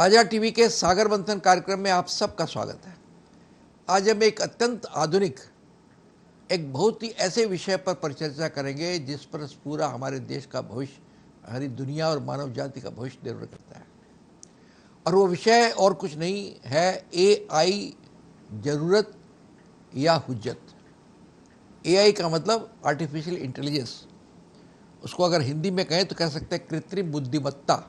राजा TV के सागर मंथन कार्यक्रम में आप सबका स्वागत है। आज हम एक अत्यंत आधुनिक, एक बहुत ही ऐसे विषय पर परिचर्चा करेंगे जिस पर पूरा हमारे देश का भविष्य, हमारी दुनिया और मानव जाति का भविष्य निर्भर करता है। और वो विषय और कुछ नहीं है एआई, जरूरत या हुज्जत। एआई का मतलब आर्टिफिशियल इंटेलिजेंस। उसको अगर हिंदी में कहें तो कह सकते हैं कृत्रिम बुद्धिमत्ता।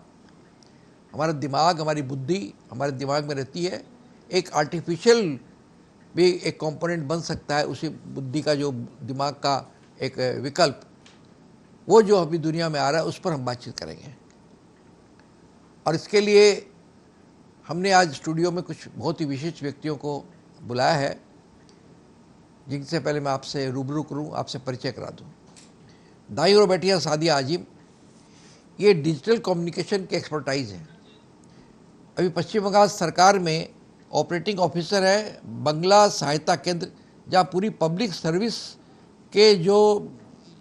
हमारा दिमाग, हमारी बुद्धि हमारे दिमाग में रहती है। एक आर्टिफिशियल भी एक कंपोनेंट बन सकता है उसी बुद्धि का, जो दिमाग का एक विकल्प, वो जो अभी दुनिया में आ रहा है उस पर हम बातचीत करेंगे। और इसके लिए हमने आज स्टूडियो में कुछ बहुत ही विशिष्ट व्यक्तियों को बुलाया है, जिनसे पहले मैं आपसे रूबरू करूं, आपसे परिचय करा दूं। दाईं ओर बैठी है सादिया आजिम। ये डिजिटल कम्युनिकेशन की एक्सपर्टाइज है। अभी पश्चिम बंगाल सरकार में ऑपरेटिंग ऑफिसर है बंगला सहायता केंद्र, जहाँ पूरी पब्लिक सर्विस के जो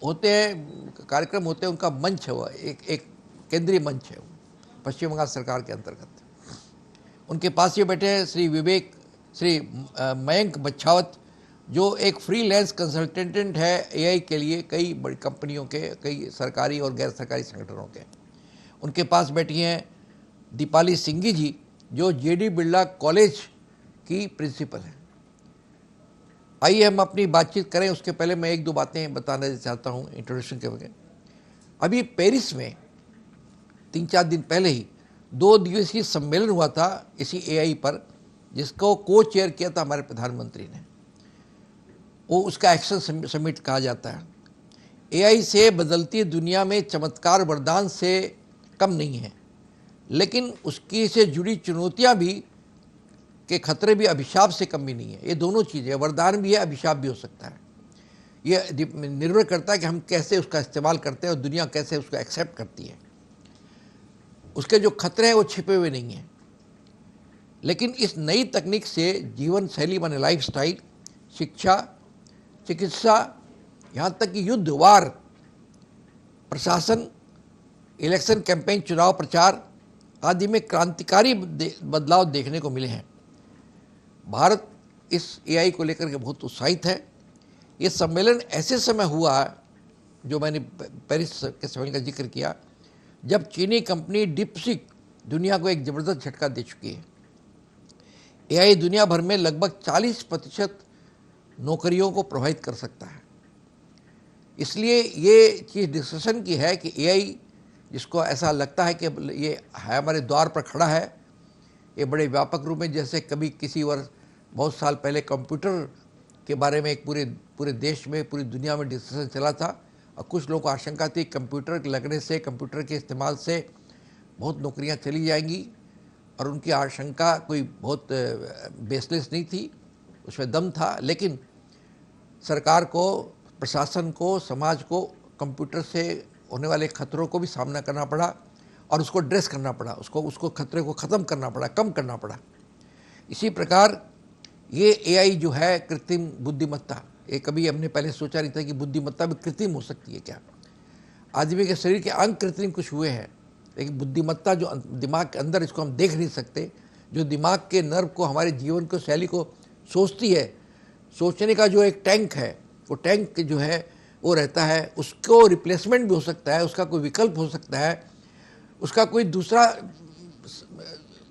होते हैं कार्यक्रम होते हैं उनका मंच है, वो एक केंद्रीय मंच है पश्चिम बंगाल सरकार के अंतर्गत। उनके पास ये बैठे हैं श्री मयंक बच्छावत, जो एक फ्रीलांस कंसल्टेंट है एआई के लिए कई बड़ी कंपनियों के, कई सरकारी और गैर सरकारी संगठनों के। उनके पास बैठी हैं दीपाली सिंघी जी, जो जेडी बिरला कॉलेज की प्रिंसिपल हैं। आइए हम अपनी बातचीत करें। उसके पहले मैं एक दो बातें बताना चाहता हूं इंट्रोडक्शन के बगैर। अभी पेरिस में 3-4 दिन पहले ही 2 दिवसीय सम्मेलन हुआ था इसी एआई पर, जिसको को चेयर किया था हमारे प्रधानमंत्री ने। वो उसका एक्शन समिट कहा जाता है। एआई से बदलती दुनिया में चमत्कार वरदान से कम नहीं है, लेकिन उसकी से जुड़ी चुनौतियां भी के खतरे भी अभिशाप से कम भी नहीं है। ये दोनों चीज़ें, वरदान भी है, अभिशाप भी हो सकता है। ये निर्भर करता है कि हम कैसे उसका इस्तेमाल करते हैं और दुनिया कैसे उसको एक्सेप्ट करती है। उसके जो खतरे हैं वो छिपे हुए नहीं हैं, लेकिन इस नई तकनीक से जीवन शैली माने लाइफस्टाइल, शिक्षा, चिकित्सा, यहाँ तक कि युद्ध, वार, प्रशासन, इलेक्शन कैंपेन, चुनाव प्रचार आदि में क्रांतिकारी बदलाव देखने को मिले हैं। भारत इस एआई को लेकर के बहुत उत्साहित है। ये सम्मेलन ऐसे समय हुआ, जो मैंने पेरिस के सम्मेलन का जिक्र किया, जब चीनी कंपनी डीपसीक दुनिया को एक ज़बरदस्त झटका दे चुकी है। एआई दुनिया भर में लगभग 40% नौकरियों को प्रभावित कर सकता है। इसलिए ये चीज़ डिस्कशन की है कि एआई, जिसको ऐसा लगता है कि ये है हमारे द्वार पर खड़ा है, ये बड़े व्यापक रूप में, जैसे कभी किसी वर्ष बहुत साल पहले कंप्यूटर के बारे में एक पूरे देश में, पूरी दुनिया में डिस्कशन चला था, और कुछ लोगों को आशंका थी कंप्यूटर लगने से, कंप्यूटर के इस्तेमाल से बहुत नौकरियां चली जाएंगी। और उनकी आशंका कोई बहुत बेसलेस नहीं थी, उसमें दम था। लेकिन सरकार को, प्रशासन को, समाज को कंप्यूटर से होने वाले खतरों को भी सामना करना पड़ा और उसको एड्रेस करना पड़ा, उसको खतरे को ख़त्म करना पड़ा, कम करना पड़ा। इसी प्रकार ये एआई जो है कृत्रिम बुद्धिमत्ता, ये कभी हमने पहले सोचा नहीं था कि बुद्धिमत्ता भी कृत्रिम हो सकती है क्या। आदमी के शरीर के अंग कृत्रिम कुछ हुए हैं, लेकिन बुद्धिमत्ता जो दिमाग के अंदर, इसको हम देख नहीं सकते, जो दिमाग के नर्व को, हमारे जीवन को, शैली को सोचती है, सोचने का जो एक टैंक है, वो टैंक जो है वो रहता है, उसको रिप्लेसमेंट भी हो सकता है, उसका कोई विकल्प हो सकता है, उसका कोई दूसरा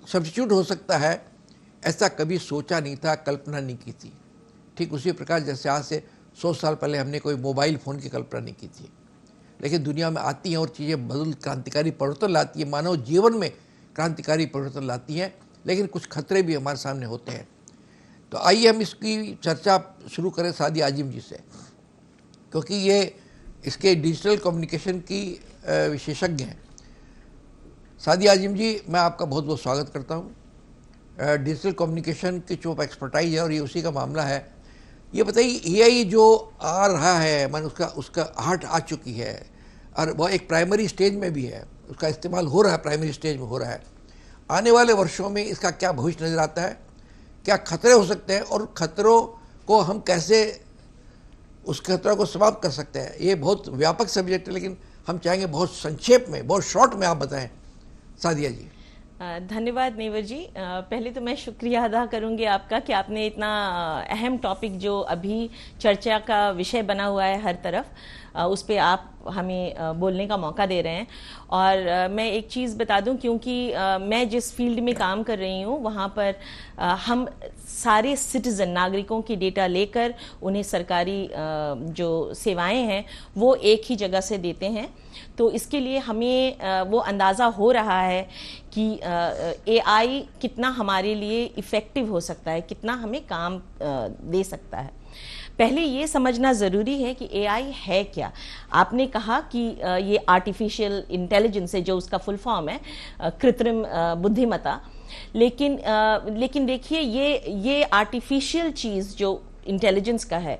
सब्स्टिट्यूट हो सकता है। ऐसा कभी सोचा नहीं था, कल्पना नहीं की थी। ठीक उसी प्रकार जैसे आज से 100 साल पहले हमने कोई मोबाइल फ़ोन की कल्पना नहीं की थी, लेकिन दुनिया में आती हैं और चीज़ें बदल, क्रांतिकारी परिवर्तन लाती है, मानव जीवन में क्रांतिकारी परिवर्तन लाती हैं, लेकिन कुछ खतरे भी हमारे सामने होते हैं। तो आइए हम इसकी चर्चा शुरू करें सादिया आजिम जी से, क्योंकि ये इसके डिजिटल कम्युनिकेशन की विशेषज्ञ हैं। सादिया आजिम जी, मैं आपका बहुत बहुत स्वागत करता हूँ। डिजिटल कम्युनिकेशन की जो एक्सपर्टाइज है और ये उसी का मामला है। ये बताइए, एआई जो आ रहा है, मैंने उसका हार्ट आ चुकी है और वह एक प्राइमरी स्टेज में भी है, उसका इस्तेमाल हो रहा है, प्राइमरी स्टेज में हो रहा है। आने वाले वर्षों में इसका क्या भविष्य नज़र आता है, क्या खतरे हो सकते हैं और खतरों को हम कैसे उस खतरों को समाप्त कर सकते हैं। ये बहुत व्यापक सब्जेक्ट है, लेकिन हम चाहेंगे बहुत संक्षेप में, बहुत शॉर्ट में आप बताएं सादिया जी। धन्यवाद नेवर जी। पहले तो मैं शुक्रिया अदा करूंगी आपका कि आपने इतना अहम टॉपिक जो अभी चर्चा का विषय बना हुआ है हर तरफ, उस पे आप हमें बोलने का मौका दे रहे हैं। और मैं एक चीज़ बता दूं, क्योंकि मैं जिस फील्ड में काम कर रही हूं वहां पर हम सारे सिटीज़न नागरिकों की डेटा लेकर उन्हें सरकारी जो सेवाएं हैं वो एक ही जगह से देते हैं। तो इसके लिए हमें वो अंदाज़ा हो रहा है कि एआई कितना हमारे लिए इफ़ेक्टिव हो सकता है, कितना हमें काम दे सकता है। पहले ये समझना ज़रूरी है कि एआई है क्या। आपने कहा कि ये आर्टिफिशियल इंटेलिजेंस है, जो उसका फुल फॉर्म है कृत्रिम बुद्धिमत्ता। लेकिन देखिए, ये आर्टिफिशियल चीज़ जो इंटेलिजेंस का है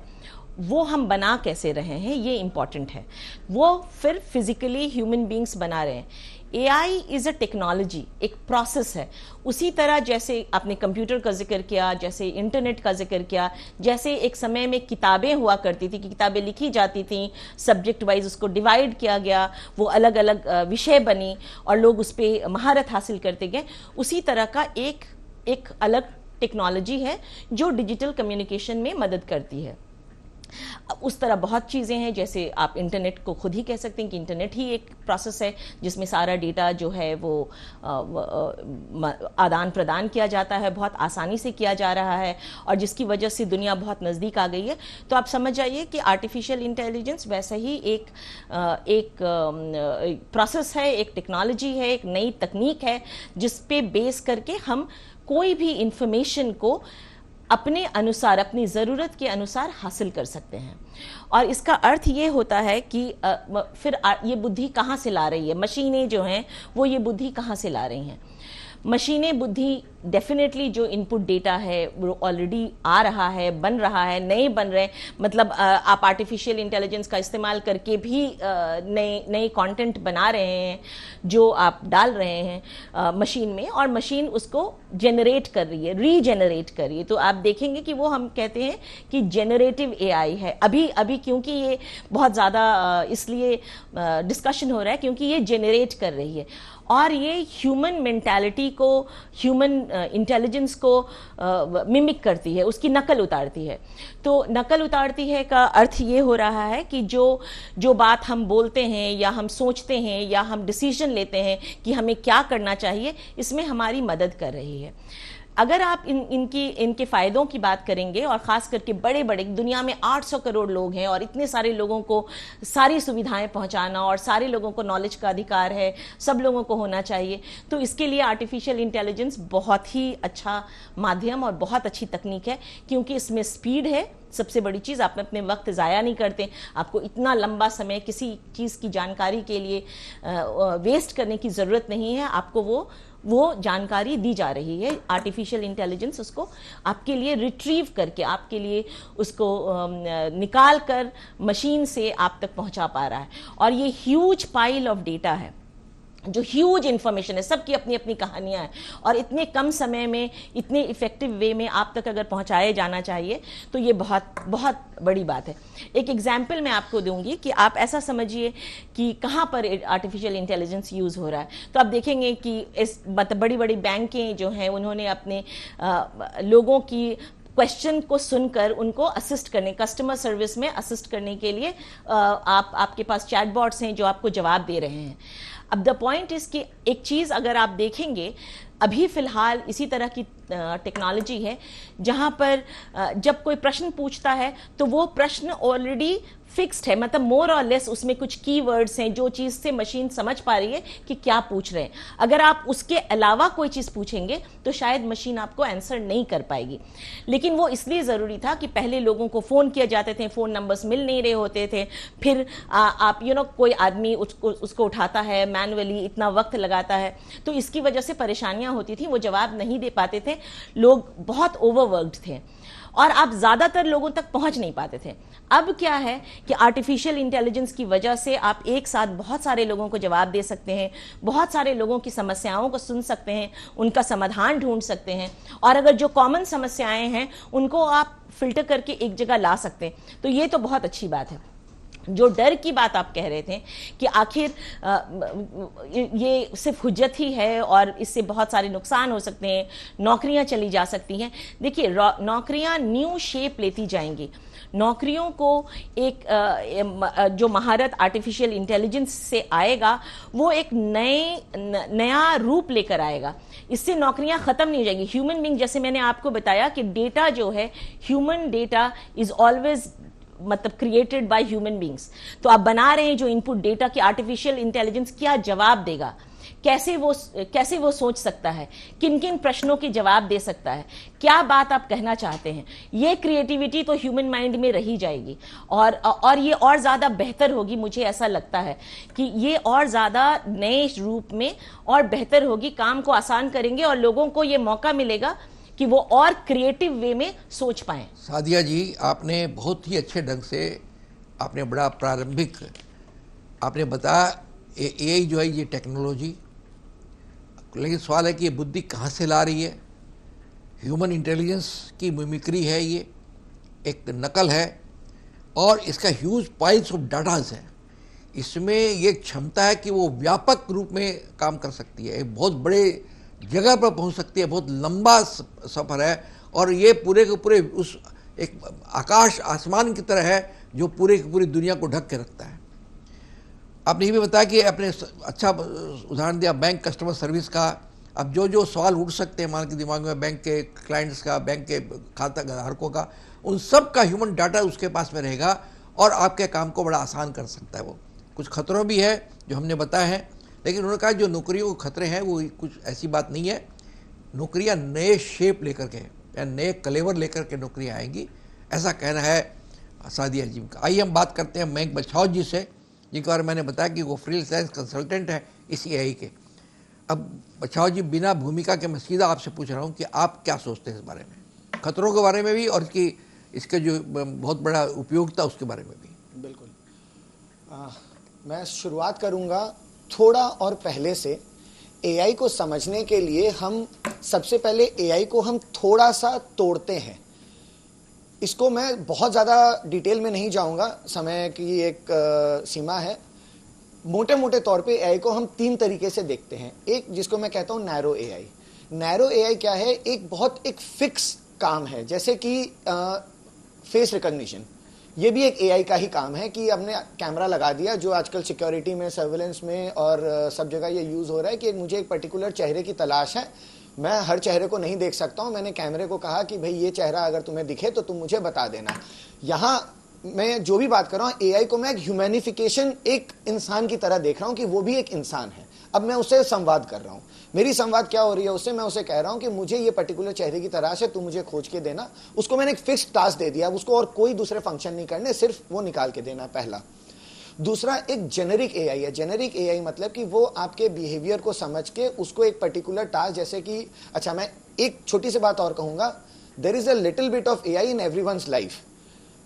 वो हम बना कैसे रहे हैं, ये इम्पॉर्टेंट है। वो फिर फिजिकली ह्यूमन बींग्स बना रहे हैं। एआई इज़ अ टेक्नोलॉजी, एक प्रोसेस है। उसी तरह जैसे आपने कंप्यूटर का जिक्र किया, जैसे इंटरनेट का जिक्र किया, जैसे एक समय में किताबें हुआ करती थी कि किताबें लिखी जाती थी, सब्जेक्ट वाइज उसको डिवाइड किया गया, वो अलग अलग विषय बनी और लोग उस पर महारत हासिल करते गए। उसी तरह का एक अलग टेक्नोलॉजी है जो डिजिटल कम्युनिकेशन में मदद करती है। उस तरह बहुत चीज़ें हैं, जैसे आप इंटरनेट को खुद ही कह सकते हैं कि इंटरनेट ही एक प्रोसेस है जिसमें सारा डेटा जो है वो आदान प्रदान किया जाता है, बहुत आसानी से किया जा रहा है और जिसकी वजह से दुनिया बहुत नज़दीक आ गई है। तो आप समझ जाइए कि आर्टिफिशियल इंटेलिजेंस वैसा ही एक प्रोसेस है, एक टेक्नोलॉजी है, एक नई तकनीक है जिस पे बेस करके हम कोई भी इंफॉर्मेशन को अपने अनुसार, अपनी ज़रूरत के अनुसार हासिल कर सकते हैं। और इसका अर्थ ये होता है कि फिर ये बुद्धि कहाँ से ला रही है, मशीनें जो हैं वो ये बुद्धि कहाँ से ला रही हैं। मशीनें बुद्धि डेफिनेटली जो इनपुट डेटा है वो ऑलरेडी आ रहा है, बन रहा है, नए बन रहे हैं। मतलब आप आर्टिफिशियल इंटेलिजेंस का इस्तेमाल करके भी नए कंटेंट बना रहे हैं जो आप डाल रहे हैं मशीन में, और मशीन उसको जनरेट कर रही है, रीजेनरेट कर रही है। तो आप देखेंगे कि वो हम कहते हैं कि जेनरेटिव एआई है। अभी क्योंकि ये बहुत ज़्यादा इसलिए डिस्कशन हो रहा है क्योंकि ये जेनरेट कर रही है और ये ह्यूमन मेंटालिटी को, ह्यूमन इंटेलिजेंस को मिमिक करती है, उसकी नकल उतारती है। तो नकल उतारती है का अर्थ ये हो रहा है कि जो बात हम बोलते हैं या हम सोचते हैं या हम डिसीजन लेते हैं कि हमें क्या करना चाहिए, इसमें हमारी मदद कर रही है। अगर आप इनके फ़ायदों की बात करेंगे, और ख़ास करके बड़े बड़े दुनिया में 800 करोड़ लोग हैं और इतने सारे लोगों को सारी सुविधाएं पहुंचाना और सारे लोगों को नॉलेज का अधिकार है, सब लोगों को होना चाहिए, तो इसके लिए आर्टिफिशियल इंटेलिजेंस बहुत ही अच्छा माध्यम और बहुत अच्छी तकनीक है, क्योंकि इसमें स्पीड है। सबसे बड़ी चीज़, आप अपने वक्त ज़ाया नहीं करते, आपको इतना लंबा समय किसी चीज़ की जानकारी के लिए वेस्ट करने की ज़रूरत नहीं है। आपको वो जानकारी दी जा रही है, आर्टिफिशियल इंटेलिजेंस उसको आपके लिए रिट्रीव करके, आपके लिए उसको निकाल कर मशीन से आप तक पहुंचा पा रहा है। और ये ह्यूज पाइल ऑफ डेटा है, जो ह्यूज इंफॉर्मेशन है, सबकी अपनी अपनी कहानियां हैं, और इतने कम समय में इतने इफेक्टिव वे में आप तक अगर पहुंचाया जाना चाहिए तो ये बहुत बहुत बड़ी बात है। एक एग्जाम्पल मैं आपको दूंगी कि आप ऐसा समझिए कि कहाँ पर आर्टिफिशियल इंटेलिजेंस यूज़ हो रहा है। तो आप देखेंगे कि इस बड़ी बड़ी बैंकें जो हैं उन्होंने अपने लोगों की क्वेश्चन को सुनकर उनको असिस्ट करने, कस्टमर सर्विस में असिस्ट करने के लिए आपके पास चैटबॉट्स हैं जो आपको जवाब दे रहे हैं। अब द पॉइंट इज कि एक चीज़ अगर आप देखेंगे, अभी फ़िलहाल इसी तरह की टेक्नोलॉजी है जहाँ पर जब कोई प्रश्न पूछता है तो वो प्रश्न ऑलरेडी फिक्स्ड है, मतलब मोर और लेस उसमें कुछ कीवर्ड्स हैं जो चीज़ से मशीन समझ पा रही है कि क्या पूछ रहे हैं। अगर आप उसके अलावा कोई चीज़ पूछेंगे तो शायद मशीन आपको आंसर नहीं कर पाएगी। लेकिन वो इसलिए ज़रूरी था कि पहले लोगों को फ़ोन किए जाते थे, फ़ोन नंबर्स मिल नहीं रहे होते थे, फिर आप कोई आदमी उसको उठाता है मैनुअली, इतना वक्त लगाता है, तो इसकी वजह से परेशानियाँ होती थी, वो जवाब नहीं दे पाते थे, लोग बहुत ओवरवर्क्ड थे और आप ज़्यादातर लोगों तक पहुंच नहीं पाते थे। अब क्या है कि आर्टिफिशियल इंटेलिजेंस की वजह से आप एक साथ बहुत सारे लोगों को जवाब दे सकते हैं, बहुत सारे लोगों की समस्याओं को सुन सकते हैं, उनका समाधान ढूंढ सकते हैं, और अगर जो कॉमन समस्याएं हैं उनको आप फिल्टर करके एक जगह ला सकते हैं। तो ये तो बहुत अच्छी बात है। जो डर की बात आप कह रहे थे कि आखिर ये सिर्फ हुज्जत ही है और इससे बहुत सारे नुकसान हो सकते हैं, नौकरियां चली जा सकती हैं। देखिए, नौकरियां न्यू शेप लेती जाएंगी। नौकरियों को एक जो महारत आर्टिफिशियल इंटेलिजेंस से आएगा वो एक नया रूप लेकर आएगा। इससे नौकरियां खत्म नहीं हो जाएंगी। ह्यूमन बीइंग, जैसे मैंने आपको बताया कि डेटा जो है, ह्यूमन डेटा इज ऑलवेज मतलब क्रिएटेड बाय ह्यूमन बीइंग्स। तो आप बना रहे हैं जो इनपुट डेटा की, आर्टिफिशियल इंटेलिजेंस क्या जवाब देगा, कैसे वो सोच सकता है, किन किन प्रश्नों के जवाब दे सकता है, क्या बात आप कहना चाहते हैं, ये क्रिएटिविटी तो ह्यूमन माइंड में रही जाएगी और ये और ज्यादा बेहतर होगी। मुझे ऐसा लगता है कि ये और ज्यादा नए रूप में और बेहतर होगी, काम को आसान करेंगे और लोगों को ये मौका मिलेगा कि वो और क्रिएटिव वे में सोच पाएं। सादिया जी, आपने बहुत ही अच्छे ढंग से आपने बड़ा प्रारंभिक आपने बताया एआई जो है ये टेक्नोलॉजी, लेकिन सवाल है कि ये बुद्धि कहाँ से ला रही है। ह्यूमन इंटेलिजेंस की मिमिक्री है, ये एक नकल है और इसका ह्यूज पाइल्स ऑफ डाटाज है। इसमें ये क्षमता है कि वो व्यापक रूप में काम कर सकती है, एक बहुत बड़े जगह पर पहुंच सकती है, बहुत लंबा सफ़र है और ये पूरे के पूरे उस एक आकाश आसमान की तरह है जो पूरे की पूरी दुनिया को ढक के रखता है। आपने ये भी बताया कि आपने अच्छा उदाहरण दिया बैंक कस्टमर सर्विस का। अब जो जो सवाल उठ सकते हैं मान के दिमाग में, बैंक के क्लाइंट्स का, बैंक के खाता धारकों का, उन सब का ह्यूमन डाटा उसके पास में रहेगा और आपके काम को बड़ा आसान कर सकता है। वो कुछ खतरों भी है जो हमने बताया है, लेकिन उन्होंने कहा जो नौकरियों के खतरे हैं वो कुछ ऐसी बात नहीं है। नौकरियां नए शेप लेकर के या नए कलेवर लेकर के नौकरियां आएंगी, ऐसा कहना है सादिया जी का। आइए हम बात करते हैं मयंक बछाव जी से, जिनके बारे में मैंने बताया कि वो फ्रीलांस कंसल्टेंट है इस एआई के। अब बछाव जी, बिना भूमिका के मैं सीधा आपसे पूछ रहा हूँ कि आप क्या सोचते हैं इस बारे में, खतरों के बारे में भी और इसके जो बहुत बड़ा उपयोगिता उसके बारे में भी। बिल्कुल, मैं शुरुआत करूँगा थोड़ा और पहले से। एआई को समझने के लिए हम सबसे पहले एआई को हम थोड़ा सा तोड़ते हैं। इसको मैं बहुत ज़्यादा डिटेल में नहीं जाऊंगा, समय की एक सीमा है। मोटे मोटे तौर पे एआई को हम 3 तरीके से देखते हैं। एक जिसको मैं कहता हूँ नैरो एआई। नैरो एआई क्या है? एक फिक्स काम है, जैसे कि फेस रिकॉग्निशन। ये भी एक एआई का ही काम है कि हमने कैमरा लगा दिया, जो आजकल सिक्योरिटी में, सर्विलेंस में और सब जगह ये यूज़ हो रहा है कि मुझे एक पर्टिकुलर चेहरे की तलाश है, मैं हर चेहरे को नहीं देख सकता हूं। मैंने कैमरे को कहा कि भाई ये चेहरा अगर तुम्हें दिखे तो तुम मुझे बता देना। यहां मैं जो भी बात कर रहा हूं एआई को मैं एक ह्यूमैनिफिकेशन, एक इंसान की तरह देख रहा हूं कि वो भी एक इंसान है। अब मैं उससे संवाद कर रहा हूं। मेरी संवाद क्या हो रही है उससे? मैं उसे कह रहा हूं कि मुझे ये पर्टिकुलर चेहरे की तलाश है, तू मुझे खोज के देना। उसको मैंने एक फिक्स टास्क दे दिया, उसको और कोई दूसरे फंक्शन नहीं करने, सिर्फ वो निकाल के देना, पहला। दूसरा एक जेनेरिक एआई है। जेनेरिक एआई मतलब कि वो आपके बिहेवियर को समझ के उसको एक पर्टिकुलर टास्क, जैसे कि अच्छा मैं एक छोटी सी बात और कहूंगा, there is a little bit of AI in everyone's life.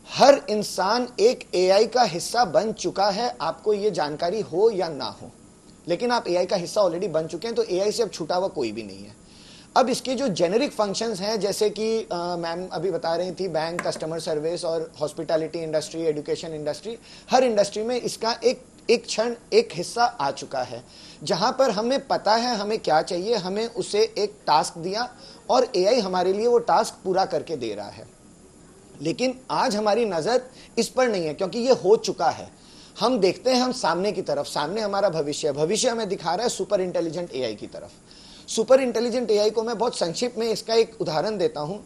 हर इंसान एक एआई का हिस्सा बन चुका है, आपको ये जानकारी हो या ना हो, लेकिन आप एआई का हिस्सा ऑलरेडी बन चुके हैं, तो एआई से अब छूटा हुआ कोई भी नहीं है। अब इसके जो जेनेरिक फंक्शंस हैं, जैसे कि मैम अभी बता रही थी, बैंक कस्टमर सर्विस और हॉस्पिटैलिटी इंडस्ट्री, एजुकेशन इंडस्ट्री, हर इंडस्ट्री में इसका एक क्षण, एक हिस्सा आ चुका है, जहां पर हमें पता है हमें क्या चाहिए, हमें उसे एक टास्क दिया और एआई हमारे लिए वो टास्क पूरा करके दे रहा है। लेकिन आज हमारी नजर इस पर नहीं है, क्योंकि ये हो चुका है। हम देखते हैं हम सामने की तरफ, सामने हमारा भविष्य हमें दिखा रहा है सुपर इंटेलिजेंट एआई की तरफ। सुपर इंटेलिजेंट एआई को मैं बहुत संक्षिप्त में इसका एक उदाहरण देता हूं।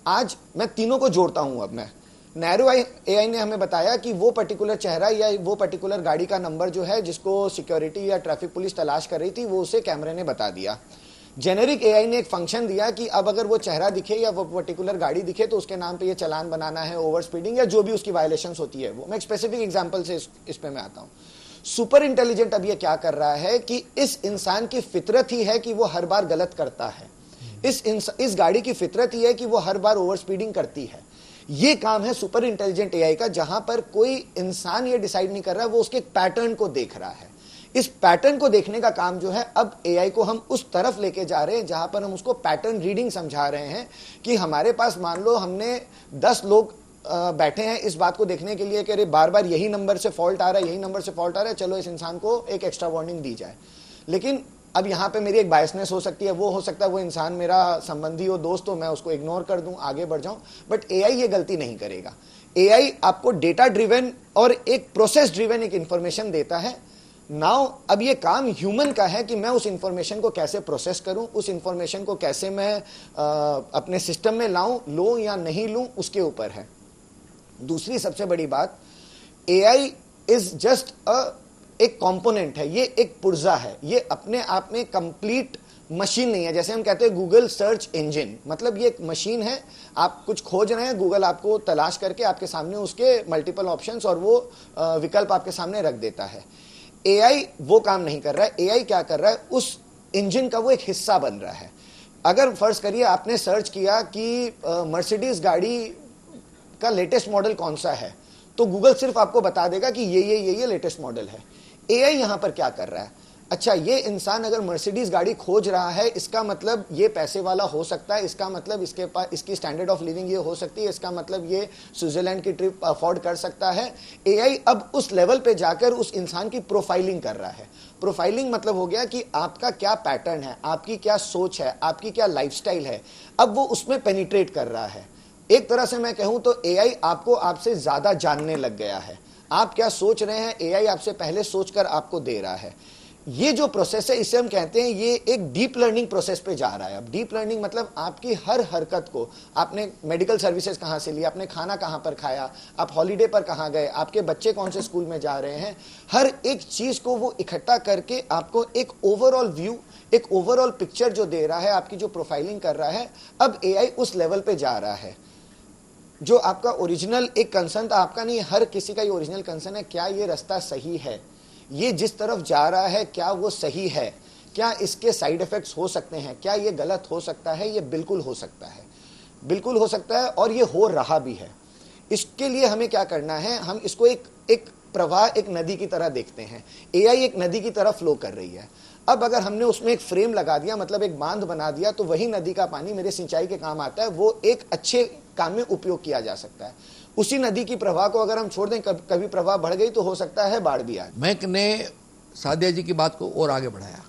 आज मैं तीनों को जोड़ता हूं। अब मैं नैरो एआई ने हमें बताया कि वो पर्टिकुलर चेहरा या वो पर्टिकुलर गाड़ी का नंबर जो है, जिसको सिक्योरिटी या ट्रैफिक पुलिस तलाश कर रही थी, वो उसे कैमरे ने बता दिया। जेनेरिक एआई ने एक फंक्शन दिया कि अब अगर वो चेहरा दिखे या वो पर्टिकुलर गाड़ी दिखे तो उसके नाम पे ये चालान बनाना है, ओवर स्पीडिंग या जो भी उसकी वायलेशंस होती है वो। मैं एक स्पेसिफिक एग्जांपल से इस पे मैं आता हूं। सुपर इंटेलिजेंट अब ये क्या कर रहा है कि इस इंसान की फितरत ही है कि वो हर बार गलत करता है। इस गाड़ी की फितरत ही है कि वो हर बार ओवर स्पीडिंग करती है। ये काम है सुपर इंटेलिजेंट एआई का, जहां पर कोई इंसान ये डिसाइड नहीं कर रहा है, वो उसके पैटर्न को देख रहा है। इस पैटर्न को देखने का काम जो है, अब एआई को हम उस तरफ लेके जा रहे हैं जहां पर हम उसको पैटर्न रीडिंग समझा रहे हैं कि हमारे पास मान लो हमने 10 लोग बैठे हैं इस बात को देखने के लिए कि अरे बार बार यही नंबर से फॉल्ट आ रहा है, यही नंबर से फॉल्ट आ रहा है, चलो इस इंसान को एक एक्स्ट्रा वार्निंग दी जाए। लेकिन अब यहाँ पे मेरी एक बायसनेस हो सकती है, वो हो सकता है वो इंसान मेरा संबंधी हो, दोस्त हो, मैं उसको इग्नोर कर दूं, आगे बढ़ जाऊं, बट एआई ये गलती नहीं करेगा। एआई आपको डेटा ड्रिवन और एक प्रोसेस ड्रिवन एक इंफॉर्मेशन देता है। नाउ अब ये काम ह्यूमन का है कि मैं उस इंफॉर्मेशन को कैसे प्रोसेस करूं, उस इंफॉर्मेशन को कैसे मैं अपने सिस्टम में लाऊं, लूं या नहीं लूं, उसके ऊपर है। दूसरी सबसे बड़ी बात, एआई इज जस्ट एक कंपोनेंट है, ये एक पुर्जा है, ये अपने आप में कंप्लीट मशीन नहीं है। जैसे हम कहते हैं गूगल सर्च इंजन, मतलब ये एक मशीन है, आप कुछ खोज रहे हैं, गूगल आपको तलाश करके आपके सामने उसके मल्टीपल ऑप्शंस और वो विकल्प आपके सामने रख देता है। एआई वो काम नहीं कर रहा है। एआई क्या कर रहा है, उस इंजन का वो एक हिस्सा बन रहा है। अगर फर्ज करिए आपने सर्च किया कि मर्सिडीज गाड़ी का लेटेस्ट मॉडल कौन सा है, तो गूगल सिर्फ आपको बता देगा कि ये लेटेस्ट मॉडल है। एआई यहां पर क्या कर रहा है, अच्छा ये इंसान अगर मर्सिडीज गाड़ी खोज रहा है, इसका मतलब ये पैसे वाला हो सकता है, इसका मतलब इसके पास इसकी स्टैंडर्ड ऑफ लिविंग ये हो सकती है, इसका मतलब ये स्विट्जरलैंड की ट्रिप अफोर्ड कर सकता है। एआई अब उस लेवल पे जाकर उस इंसान की प्रोफाइलिंग कर रहा है। प्रोफाइलिंग मतलब हो गया कि आपका क्या पैटर्न है, आपकी क्या सोच है, आपकी क्या लाइफस्टाइल है, अब वो उसमें पेनिट्रेट कर रहा है। एक तरह से मैं कहूं तो एआई आपको आपसे ज्यादा जानने लग गया है। आप क्या सोच रहे हैं, एआई आपसे पहले सोचकर आपको दे रहा है। ये जो प्रोसेस है, इसे हम कहते हैं ये एक डीप लर्निंग प्रोसेस पे जा रहा है। अब डीप लर्निंग मतलब आपकी हर हरकत को, आपने मेडिकल सर्विसेज कहाँ से ली, आपने खाना कहाँ पर खाया, आप हॉलीडे पर कहाँ गए, आपके बच्चे कौन से स्कूल में जा रहे हैं, हर एक चीज को वो इकट्ठा करके आपको एक ओवरऑल व्यू, एक ओवरऑल पिक्चर जो दे रहा है, आपकी जो प्रोफाइलिंग कर रहा है। अब एआई उस लेवल पे जा रहा है। जो आपका ओरिजिनल एक कंसर्न था, आपका नहीं, हर किसी का ये ओरिजिनल कंसर्न है, क्या ये रास्ता सही है, ये जिस तरफ जा रहा है क्या वो सही है, क्या इसके साइड इफेक्ट्स हो सकते हैं, क्या ये गलत हो सकता है। ये बिल्कुल हो सकता है, बिल्कुल हो सकता है, और ये हो रहा भी है। इसके लिए हमें क्या करना है, हम इसको एक प्रवाह, एक नदी की तरह देखते हैं। एआई एक नदी की तरह फ्लो कर रही है। अब अगर हमने उसमें एक फ्रेम लगा दिया, मतलब एक बांध बना दिया, तो वही नदी का पानी मेरे सिंचाई के काम आता है, वो एक अच्छे काम में उपयोग किया जा सकता है। उसी नदी की प्रवाह को अगर हम छोड़ दें, कभी प्रवाह बढ़ गई तो हो सकता है बाढ़ भी आए। महंक ने सादिया जी की बात को और आगे बढ़ाया।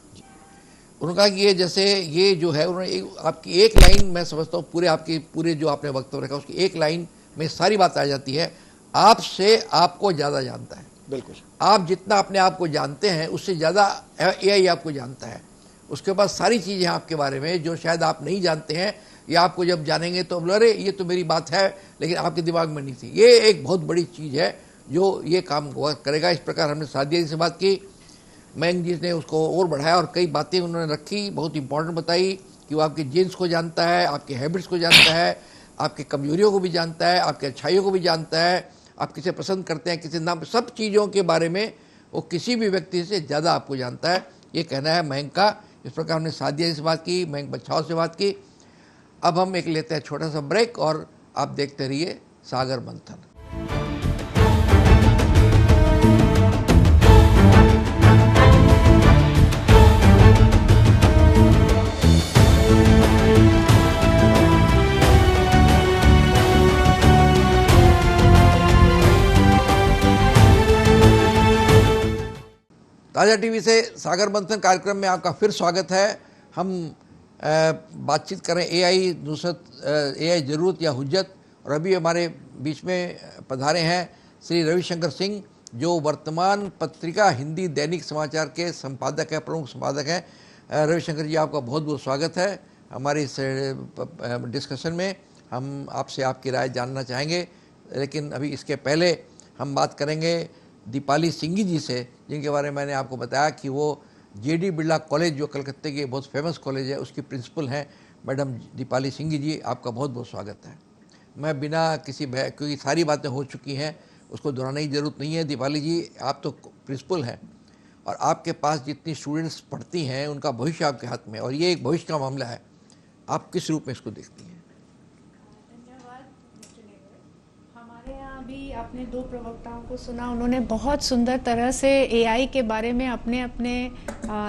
उन्होंने कहा कि ये जैसे ये जो है, उन्होंने आपकी एक लाइन, मैं समझता हूँ पूरे जो आपने वक्तव्य रखा उसकी एक लाइन में सारी बात आ जाती है, आपसे आपको ज़्यादा जानता है। बिल्कुल, आप जितना अपने आप को जानते हैं उससे ज़्यादा एआई आपको जानता है। उसके बाद सारी चीज़ें आपके बारे में जो शायद आप नहीं जानते हैं, या आपको जब जानेंगे तो अरे ये तो मेरी बात है लेकिन आपके दिमाग में नहीं थी। ये एक बहुत बड़ी चीज़ है जो ये काम करेगा। इस प्रकार हमने सादिया जी से बात की, महंक जी ने उसको और बढ़ाया और कई बातें उन्होंने रखी, बहुत इंपॉर्टेंट बताई कि वो आपके जीन्स को जानता है, आपके हैबिट्स को जानता है, आपके कमजोरियों को भी जानता है, आपके अच्छाइयों को भी जानता है, आप किसे पसंद करते हैं, किसे नाम, सब चीज़ों के बारे में वो किसी भी व्यक्ति से ज़्यादा आपको जानता है, ये कहना है महंक का। इस प्रकार हमने सादिया जी से बात की, महंक बच्छाव से बात की। अब हम एक लेते हैं छोटा सा ब्रेक और आप देखते रहिए सागर मंथन। ताज़ा टीवी से सागर मंथन कार्यक्रम में आपका फिर स्वागत है। हम बातचीत करें एआई नुसरत, एआई ज़रूरत या हुज्जत। और अभी हमारे बीच में पधारे हैं श्री रविशंकर सिंह, जो वर्तमान पत्रिका हिंदी दैनिक समाचार के संपादक हैं, प्रमुख संपादक हैं। रविशंकर जी, आपका बहुत बहुत स्वागत है हमारे इस डिस्कशन में। हम आपसे आपकी राय जानना चाहेंगे, लेकिन अभी इसके पहले हम बात करेंगे दीपाली सिंघी जी से, जिनके बारे में मैंने आपको बताया कि वो जेडी बिरला कॉलेज, जो कलकत्ते के बहुत फेमस कॉलेज है, उसकी प्रिंसिपल हैं मैडम दीपाली सिंघी जी। आपका बहुत बहुत स्वागत है। मैं बिना किसी क्योंकि सारी बातें हो चुकी हैं, उसको दोहराने की ज़रूरत नहीं है। दीपाली जी, आप तो प्रिंसिपल हैं और आपके पास जितनी स्टूडेंट्स पढ़ती हैं उनका भविष्य आपके हाथ में, और ये एक भविष्य का मामला है। आप किस रूप में इसको देखती हैं? अभी आपने दो प्रवक्ताओं को सुना, उन्होंने बहुत सुंदर तरह से एआई के बारे में अपने अपने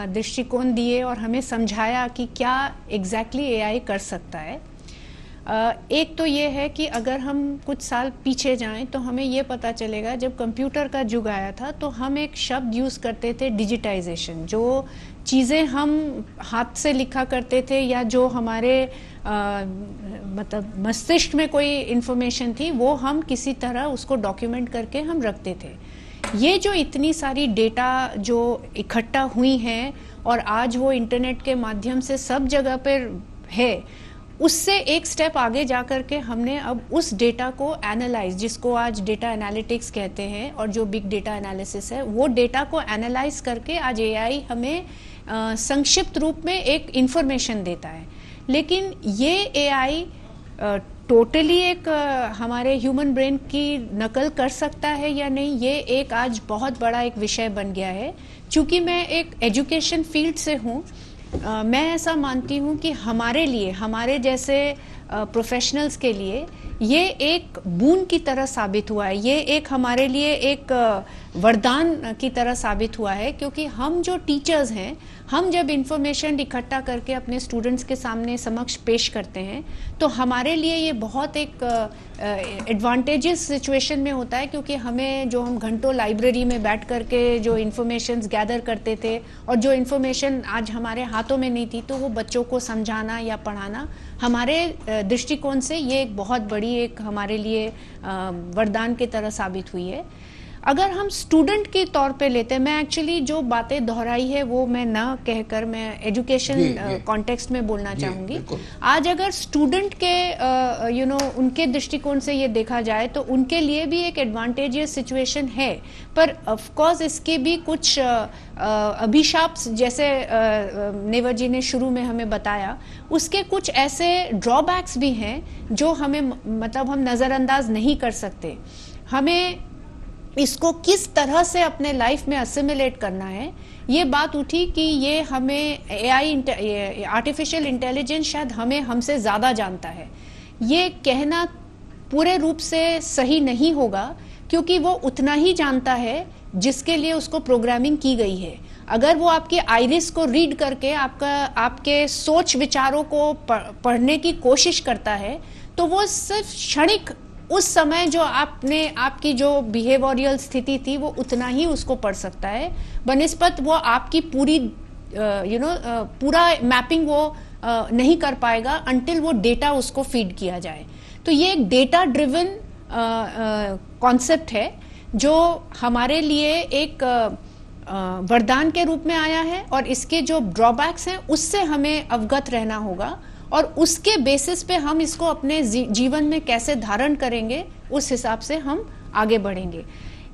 दृष्टिकोण दिए और हमें समझाया कि क्या एग्जैक्टली एआई कर सकता है। एक तो ये है कि अगर हम कुछ साल पीछे जाएं तो हमें ये पता चलेगा, जब कंप्यूटर का युग आया था तो हम एक शब्द यूज़ करते थे डिजिटाइजेशन। जो चीज़ें हम हाथ से लिखा करते थे या जो हमारे मतलब मस्तिष्क में कोई इन्फॉर्मेशन थी वो हम किसी तरह उसको डॉक्यूमेंट करके हम रखते थे। ये जो इतनी सारी डेटा जो इकट्ठा हुई हैं और आज वो इंटरनेट के माध्यम से सब जगह पर है, उससे एक स्टेप आगे जा कर के हमने अब उस डेटा को एनालाइज, जिसको आज डेटा एनालिटिक्स कहते हैं और जो बिग डेटा एनालिसिस है, वो डेटा को एनालाइज करके आज एआई हमें संक्षिप्त रूप में एक इंफॉर्मेशन देता है। लेकिन ये एआई टोटली एक हमारे ह्यूमन ब्रेन की नकल कर सकता है या नहीं, ये एक आज बहुत बड़ा एक विषय बन गया है। चूँकि मैं एक एजुकेशन फील्ड से हूँ, मैं ऐसा मानती हूँ कि हमारे लिए, हमारे जैसे प्रोफेशनल्स के लिए ये एक बून की तरह साबित हुआ है, ये एक हमारे लिए एक वरदान की तरह साबित हुआ है। क्योंकि हम जो टीचर्स हैं, हम जब इंफॉर्मेशन इकट्ठा करके अपने स्टूडेंट्स के सामने समक्ष पेश करते हैं तो हमारे लिए ये बहुत एक एडवांटेजेस सिचुएशन में होता है। क्योंकि हमें जो हम घंटों लाइब्रेरी में बैठ करके जो इन्फॉर्मेशंस गैदर करते थे और जो इन्फॉर्मेशन आज हमारे हाथों में नहीं थी, तो वो बच्चों को समझाना या पढ़ाना हमारे दृष्टिकोण से ये एक बहुत बड़ी एक हमारे लिए वरदान की तरह साबित हुई है। अगर हम स्टूडेंट के तौर पे लेते हैं, मैं एक्चुअली जो बातें दोहराई है वो मैं ना कहकर मैं एजुकेशन कॉन्टेक्स्ट में बोलना चाहूँगी। आज अगर स्टूडेंट के उनके दृष्टिकोण से ये देखा जाए तो उनके लिए भी एक एडवांटेजियस सिचुएशन है, पर ऑफ कोर्स इसके भी कुछ अभिशाप, जैसे नेवर जी ने शुरू में हमें बताया, उसके कुछ ऐसे ड्रॉबैक्स भी हैं जो हमें मतलब हम नज़रअंदाज नहीं कर सकते। हमें इसको किस तरह से अपने लाइफ में असिमिलेट करना है, ये बात उठी कि ये हमें एआई आर्टिफिशियल इंटेलिजेंस शायद हमें हमसे ज़्यादा जानता है। ये कहना पूरे रूप से सही नहीं होगा, क्योंकि वो उतना ही जानता है जिसके लिए उसको प्रोग्रामिंग की गई है। अगर वो आपके आइरिस को रीड करके आपके सोच विचारों को पढ़ने की कोशिश करता है, तो वो सिर्फ क्षणिक उस समय जो आपकी जो बिहेवियरल स्थिति थी वो उतना ही उसको पढ़ सकता है, बनिस्बत वो आपकी पूरी पूरा मैपिंग वो नहीं कर पाएगा अंटिल वो डेटा उसको फीड किया जाए। तो ये एक डेटा ड्रिवन कॉन्सेप्ट है जो हमारे लिए एक वरदान के रूप में आया है, और इसके जो ड्रॉबैक्स हैं उससे हमें अवगत रहना होगा और उसके बेसिस पे हम इसको अपने जीवन में कैसे धारण करेंगे उस हिसाब से हम आगे बढ़ेंगे।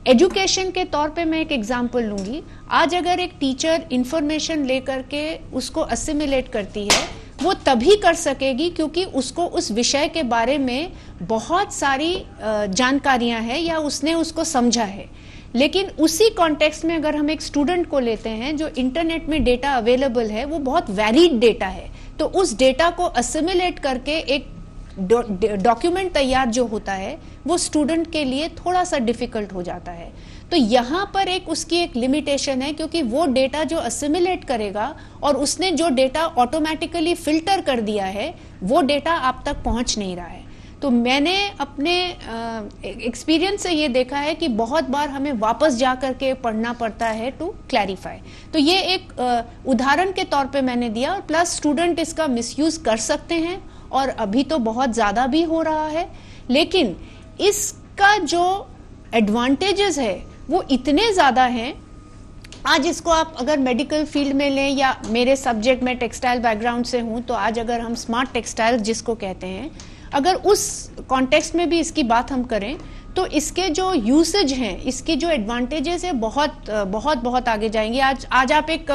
एजुकेशन के तौर पे मैं एक एग्जांपल लूँगी। आज अगर एक टीचर इंफॉर्मेशन लेकर के उसको असिमिलेट करती है, वो तभी कर सकेगी क्योंकि उसको उस विषय के बारे में बहुत सारी जानकारियां हैं या उसने उसको समझा है। लेकिन उसी कॉन्टेक्स्ट में अगर हम एक स्टूडेंट को लेते हैं, जो इंटरनेट में डेटा अवेलेबल है वो बहुत वैलिड डेटा है, तो उस डेटा को असिमिलेट करके एक डॉक्यूमेंट तैयार जो होता है वो स्टूडेंट के लिए थोड़ा सा डिफिकल्ट हो जाता है। तो यहाँ पर उसकी एक लिमिटेशन है, क्योंकि वो डेटा जो असिमिलेट करेगा और उसने जो डेटा ऑटोमेटिकली फिल्टर कर दिया है वो डेटा आप तक पहुँच नहीं रहा है। तो मैंने अपने एक्सपीरियंस से ये देखा है कि बहुत बार हमें वापस जा करके पढ़ना पड़ता है टू क्लैरिफाई। तो ये एक उदाहरण के तौर पे मैंने दिया, और प्लस स्टूडेंट इसका मिसयूज कर सकते हैं और अभी तो बहुत ज़्यादा भी हो रहा है। लेकिन इसका जो एडवांटेजेस है वो इतने ज़्यादा हैं। आज इसको आप अगर मेडिकल फील्ड में लें या मेरे सब्जेक्ट में टेक्सटाइल बैकग्राउंड से हूँ, तो आज अगर हम स्मार्ट टेक्सटाइल जिसको कहते हैं, अगर उस कॉन्टेक्स्ट में भी इसकी बात हम करें तो इसके जो यूसेज हैं, इसके जो एडवांटेजेस है बहुत बहुत बहुत आगे जाएंगे। आज आप एक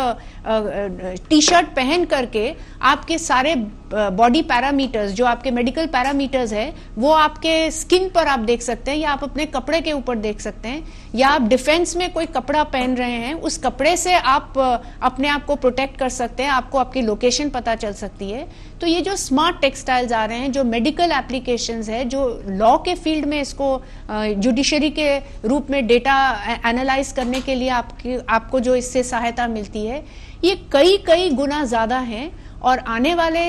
टी शर्ट पहन करके आपके सारे बॉडी पैरामीटर्स, जो आपके मेडिकल पैरामीटर्स है, वो आपके स्किन पर आप देख सकते हैं, या आप अपने कपड़े के ऊपर देख सकते हैं, या आप डिफेंस में कोई कपड़ा पहन रहे हैं, उस कपड़े से आप अपने आप को प्रोटेक्ट कर सकते हैं, आपको आपकी लोकेशन पता चल सकती है। तो ये जो स्मार्ट टेक्सटाइल्स आ रहे हैं, जो मेडिकल एप्लीकेशंस है, जो लॉ के फील्ड में इसको जुडिशरी के रूप में डेटा एनालाइज करने के लिए आपको जो इससे सहायता मिलती है, ये कई गुना ज़्यादा हैं। और आने वाले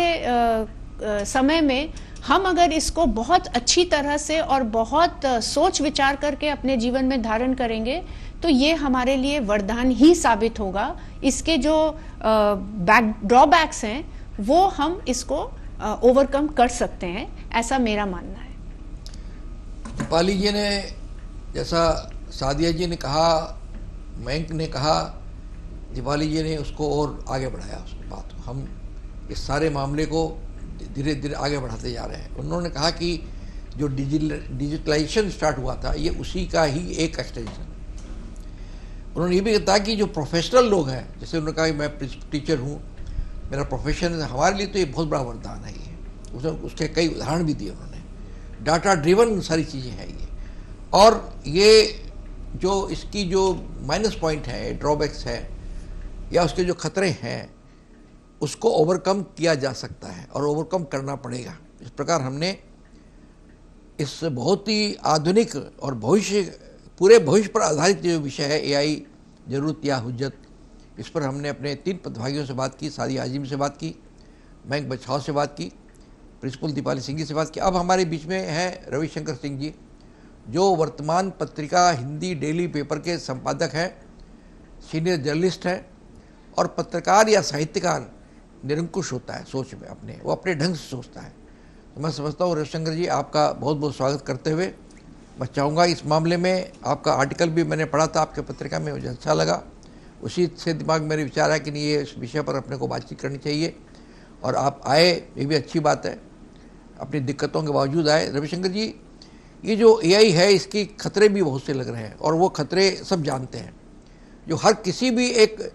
समय में हम अगर इसको बहुत अच्छी तरह से और बहुत सोच विचार करके अपने जीवन में धारण करेंगे तो ये हमारे लिए वरदान ही साबित होगा। इसके जो ड्रॉबैक्स हैं वो हम इसको ओवरकम कर सकते हैं, ऐसा मेरा मानना है। दीपाली जी ने, जैसा सादिया जी ने कहा, मयंक ने कहा, दीपाली जी ने उसको और आगे बढ़ाया उसको बात को। हम इस सारे मामले को धीरे धीरे आगे बढ़ाते जा रहे हैं। उन्होंने कहा कि जो डिजिटलाइजेशन स्टार्ट हुआ था ये उसी का ही एक एक्सटेंशन। उन्होंने ये भी कहा कि जो प्रोफेशनल लोग हैं, जैसे उन्होंने कहा कि मैं टीचर हूँ, मेरा प्रोफेशन है, हमारे लिए तो ये बहुत बड़ा वरदान है ये। उसके कई उदाहरण भी दिए उन्होंने। डाटा ड्रिवन सारी चीज़ें हैं ये। और ये जो इसकी जो माइनस पॉइंट है, ड्रॉबैक्स है या उसके जो खतरे हैं, उसको ओवरकम किया जा सकता है और ओवरकम करना पड़ेगा। इस प्रकार हमने इस बहुत ही आधुनिक और पूरे भविष्य पर आधारित जो विषय है एआई, ज़रूरत या हुज्जत, इस पर हमने अपने 3 प्रतिभागियों से बात की। सादिया आजिम से बात की, मयंक बछाव से बात की, प्रिंसिपल दीपाली सिंह जी से बात की। अब हमारे बीच में हैं रविशंकर सिंह जी, जो वर्तमान पत्रिका हिंदी डेली पेपर के संपादक हैं, सीनियर जर्नलिस्ट हैं और पत्रकार या साहित्यकार निरंकुश होता है सोच में अपने, वो अपने ढंग से सोचता है। तो मैं समझता हूँ रविशंकर जी, आपका बहुत बहुत स्वागत करते हुए मैं चाहूँगा, इस मामले में आपका आर्टिकल भी मैंने पढ़ा था आपके पत्रिका में, मुझे अच्छा लगा। उसी से दिमाग में मेरे विचार है कि नहीं, ये इस विषय पर अपने को बातचीत करनी चाहिए और आप आए, ये भी अच्छी बात है, अपनी दिक्कतों के बावजूद आए। रविशंकर जी, ये जो एआई है इसके खतरे भी बहुत से लग रहे हैं और वो खतरे सब जानते हैं। जो हर किसी भी एक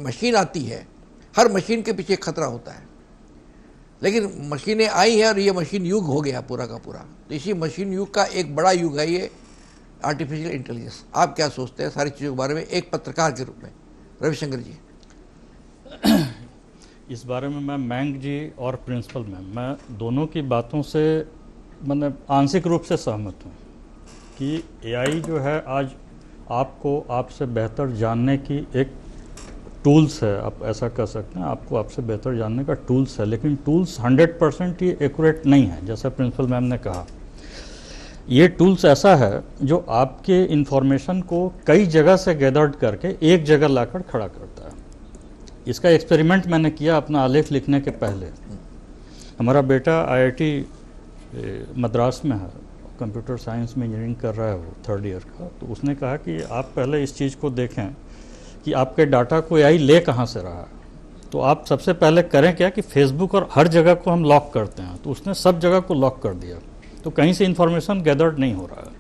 मशीन आती है, हर मशीन के पीछे खतरा होता है। लेकिन मशीनें आई हैं और ये मशीन युग हो गया पूरा का पूरा। तो इसी मशीन युग का एक बड़ा युग है ये आर्टिफिशियल इंटेलिजेंस। आप क्या सोचते हैं सारी चीज़ों के बारे में एक पत्रकार के रूप में, रविशंकर जी? इस बारे में मैं मयंक जी और प्रिंसिपल मैम, मैं दोनों की बातों से मतलब आंशिक रूप से सहमत हूँ कि एआई जो है आज आपको आपसे बेहतर जानने की एक टूल्स है, आप ऐसा कह सकते हैं, आपको आपसे बेहतर जानने का टूल्स है। लेकिन टूल्स 100% ये एक्यूरेट नहीं है। जैसा प्रिंसिपल मैम ने कहा, ये टूल्स ऐसा है जो आपके इंफॉर्मेशन को कई जगह से गैदर्ड करके एक जगह लाकर खड़ा करता है। इसका एक्सपेरिमेंट मैंने किया अपना आलेख लिखने के पहले। हमारा बेटा IIT मद्रास में है, कंप्यूटर साइंस में इंजीनियरिंग कर रहा है वो 3rd ईयर का। तो उसने कहा कि आप पहले इस चीज़ को देखें कि आपके डाटा को एआई ले कहाँ से रहा है। तो आप सबसे पहले करें क्या कि फेसबुक और हर जगह को हम लॉक करते हैं। तो उसने सब जगह को लॉक कर दिया, तो कहीं से इन्फॉर्मेशन गैदर्ड नहीं हो रहा है।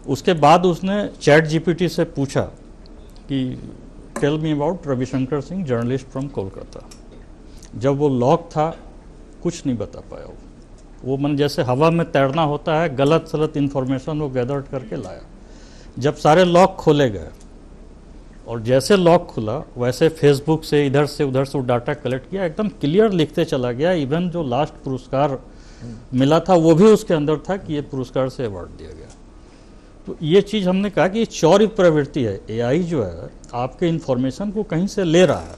उसके बाद उसने ChatGPT से पूछा कि tell me about Ravishankar Singh, journalist from Kolkata. जब वो लॉक था कुछ नहीं बता पाया वो मन जैसे हवा में तैरना होता है, गलत सलत इन्फॉर्मेशन वो गैदर्ड करके लाया। जब सारे लॉक खोले गए और जैसे लॉक खुला वैसे फेसबुक से इधर से उधर से वो डाटा कलेक्ट किया, एकदम क्लियर लिखते चला गया। इवन जो लास्ट पुरस्कार मिला था वो भी उसके अंदर था कि ये पुरस्कार से अवार्ड दिया गया। तो ये चीज़ हमने कहा कि ये चौरी प्रवृत्ति है। एआई जो है आपके इन्फॉर्मेशन को कहीं से ले रहा है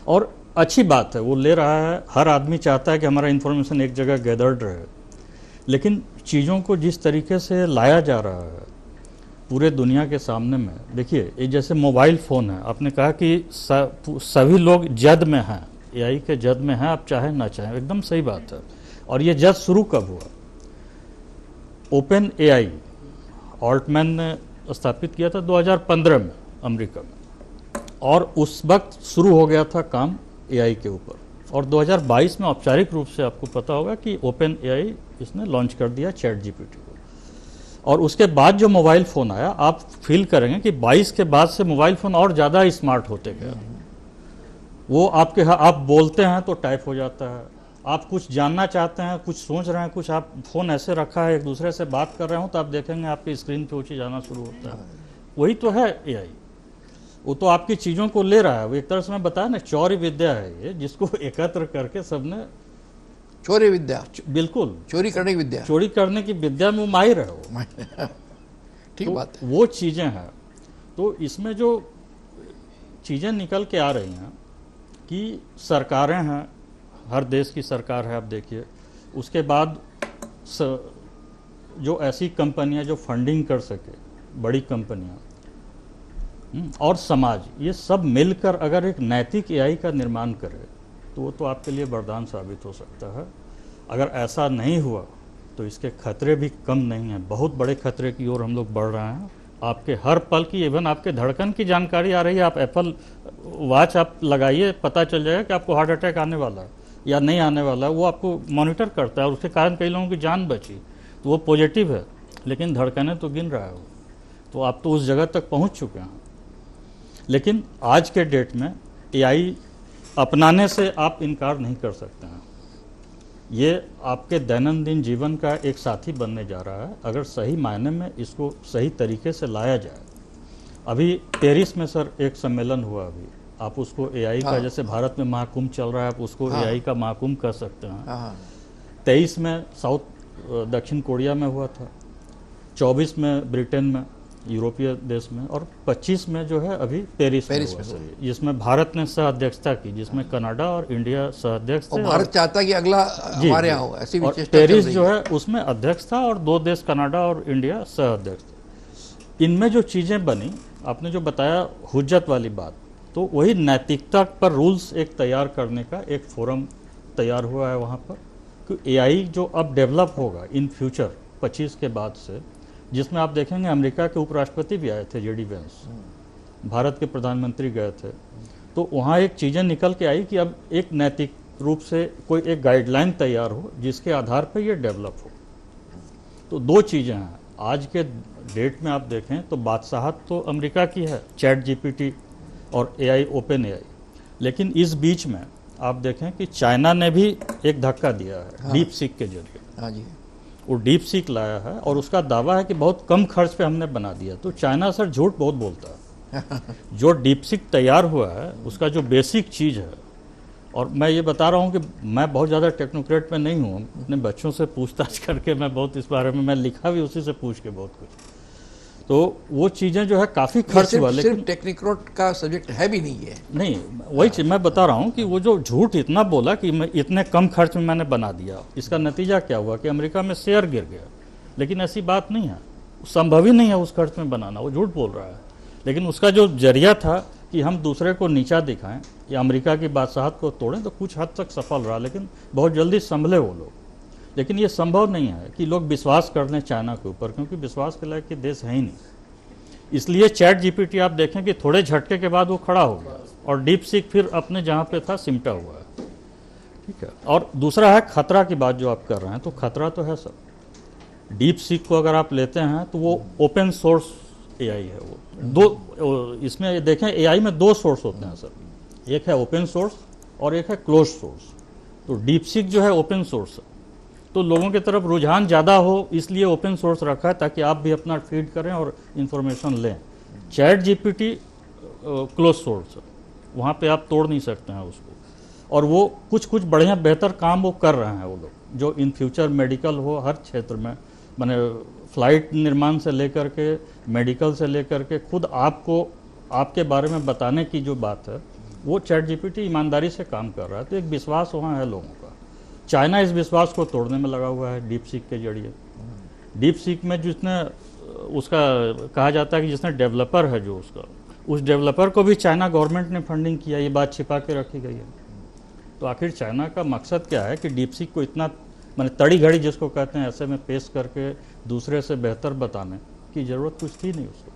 और अच्छी बात है वो ले रहा है। हर आदमी चाहता है कि हमारा इन्फॉर्मेशन एक जगह गैदर्ड रहे, लेकिन चीज़ों को जिस तरीके से लाया जा रहा है पूरे दुनिया के सामने में, देखिए ये जैसे मोबाइल फ़ोन है, आपने कहा कि सभी लोग जद में हैं, एआई के जद में हैं, आप चाहें ना चाहें, एकदम सही बात है। और ये जद शुरू कब हुआ? ओपन एआई ऑल्टमैन ने स्थापित किया था 2015 में अमेरिका में, और उस वक्त शुरू हो गया था काम एआई के ऊपर। और 2022 में औपचारिक रूप से आपको पता होगा कि ओपन एआई इसने लॉन्च कर दिया ChatGPT को। और उसके बाद जो मोबाइल फ़ोन आया, आप फील करेंगे कि 22 के बाद से मोबाइल फ़ोन और ज़्यादा स्मार्ट होते गए। वो आपके आप बोलते हैं तो टाइप हो जाता है, आप कुछ जानना चाहते हैं, कुछ सोच रहे हैं, कुछ आप फ़ोन ऐसे रखा है एक दूसरे से बात कर रहे हो तो आप देखेंगे आपकी स्क्रीन पे वो चीज़ आना शुरू होता है। वही तो है एआई, वो तो आपकी चीज़ों को ले रहा है। वो एक तरह से मैं बताया ना, चौरी विद्या है ये, जिसको एकत्र करके सबने चोरी विद्या, बिल्कुल चोरी करने की विद्या, चोरी करने की विद्या में वो माहिर है वो। ठीक बात है। वो चीज़ें हैं। तो इसमें जो चीज़ें निकल के आ रही हैं कि सरकारें हैं, हर देश की सरकार है, आप देखिए। उसके बाद जो ऐसी कंपनियां जो फंडिंग कर सके, बड़ी कंपनियां, और समाज, ये सब मिलकर अगर एक नैतिक एआई का निर्माण करे तो वो तो आपके लिए वरदान साबित हो सकता है। अगर ऐसा नहीं हुआ तो इसके खतरे भी कम नहीं हैं, बहुत बड़े खतरे की ओर हम लोग बढ़ रहे हैं। आपके हर पल की, इवन आपके धड़कन की जानकारी आ रही है। आप एप्पल वॉच आप लगाइए, पता चल जाएगा कि आपको हार्ट अटैक आने वाला है या नहीं आने वाला है, वो आपको मॉनिटर करता है और उसके कारण कई लोगों की जान बची, तो वो पॉजिटिव है। लेकिन धड़कनें तो गिन रहा है वो, तो आप तो उस जगह तक पहुंच चुके हैं। लेकिन आज के डेट में एआई अपनाने से आप इनकार नहीं कर सकते हैं। ये आपके दैनंदिन जीवन का एक साथी बनने जा रहा है, अगर सही मायने में इसको सही तरीके से लाया जाए। अभी पेरिस में सर एक सम्मेलन हुआ, अभी आप उसको एआई का, जैसे भारत में महाकुंभ चल रहा है, आप उसको एआई का महाकुंभ कर सकते हैं। 23 में दक्षिण कोरिया में हुआ था, 24 में ब्रिटेन में, यूरोपीय देश में, और 25 में जो है अभी पेरिस में हुआ, जिसमें भारत ने सह अध्यक्षता की, जिसमें कनाडा और इंडिया सह अध्यक्ष थे। भारत चाहता कि अगला हमारे यहाँ हो, ऐसी भी चेष्टा पेरिस जो है उसमें अध्यक्ष था और 2 देश कनाडा और इंडिया सह अध्यक्ष थे। इनमें जो चीज़ें बनी, आपने जो बताया हुज्जत वाली बात, तो वही नैतिकता पर रूल्स एक तैयार करने का एक फोरम तैयार हुआ है वहाँ पर, कि एआई जो अब डेवलप होगा इन फ्यूचर 25 के बाद से, जिसमें आप देखेंगे अमेरिका के उपराष्ट्रपति भी आए थे, जेडी वेंस, भारत के प्रधानमंत्री गए थे, तो वहाँ एक चीज़ें निकल के आई कि अब एक नैतिक रूप से कोई एक गाइडलाइन तैयार हो जिसके आधार पर ये डेवलप हो। तो 2 चीज़ें हैं आज के डेट में, आप देखें तो बादशाहत तो अमेरिका की है, चैट जीपीटी और एआई, ओपन एआई। लेकिन इस बीच में आप देखें कि चाइना ने भी एक धक्का दिया है, डीप सीक के जरिए। हाँ जी, वो डीप सीक लाया है और उसका दावा है कि बहुत कम खर्च पे हमने बना दिया। तो चाइना सर झूठ बहुत बोलता है। जो डीप सीक तैयार हुआ है उसका जो बेसिक चीज़ है, और मैं ये बता रहा हूँ कि मैं बहुत ज़्यादा टेक्नोक्रेट में नहीं हूँ, अपने बच्चों से पूछताछ करके मैं बहुत इस बारे में मैं लिखा भी उसी से पूछ के बहुत कुछ, तो वो चीज़ें जो है काफ़ी खर्च हुआ। लेकिन सिर्फ टेक्निक्रोट का सब्जेक्ट है भी नहीं है। नहीं, वही चीज़ मैं बता रहा हूँ कि वो जो झूठ इतना बोला कि मैं इतने कम खर्च में मैंने बना दिया, इसका नतीजा क्या हुआ कि अमेरिका में शेयर गिर गया। लेकिन ऐसी बात नहीं है, संभव ही नहीं है उस खर्च में बनाना, वो झूठ बोल रहा है। लेकिन उसका जो जरिया था कि हम दूसरे को नीचा दिखाएं या अमेरिका की बादशाहत को तोड़ें, तो कुछ हद तक सफल रहा, लेकिन बहुत जल्दी संभले वो लोग। लेकिन ये संभव नहीं है कि लोग विश्वास कर लें चाइना के ऊपर, क्योंकि विश्वास के लायक के देश है ही नहीं। इसलिए चैट जीपीटी आप देखें कि थोड़े झटके के बाद वो खड़ा हो गया और डीप सीक फिर अपने जहाँ पे था सिमटा हुआ है। ठीक है, और दूसरा है खतरा की बात जो आप कर रहे हैं, तो खतरा तो है सर। डीप सीक को अगर आप लेते हैं तो वो ओपन सोर्स एआई है। वो इसमें देखें एआई में 2 सोर्स होते हैं सर, एक है ओपन सोर्स और एक है क्लोज सोर्स। तो डीप सीक जो है ओपन सोर्स है, तो लोगों की तरफ रुझान ज़्यादा हो इसलिए ओपन सोर्स रखा है ताकि आप भी अपना फीड करें और इन्फॉर्मेशन लें। चैट जीपीटी क्लोज सोर्स है, वहाँ पे आप तोड़ नहीं सकते हैं उसको, और वो कुछ बढ़िया बेहतर काम वो कर रहे हैं वो लोग, जो इन फ्यूचर मेडिकल हो हर क्षेत्र में, माने फ्लाइट निर्माण से लेकर के मेडिकल से लेकर के खुद आपको आपके बारे में बताने की जो बात है, वो चैट जीपीटी ईमानदारी से काम कर रहा है। तो एक विश्वास वहाँ है लोगों का। चाइना इस विश्वास को तोड़ने में लगा हुआ है डीप सीक के जरिए। डीप सीक में जिसने उसका कहा जाता है कि जिसने डेवलपर है जो उसका, उस डेवलपर को भी चाइना गवर्नमेंट ने फंडिंग किया, ये बात छिपा के रखी गई है। तो आखिर चाइना का मकसद क्या है कि डीप सीक को इतना माने तड़ी घड़ी जिसको कहते हैं ऐसे में पेश करके दूसरे से बेहतर बताने की ज़रूरत कुछ थी नहीं उसको।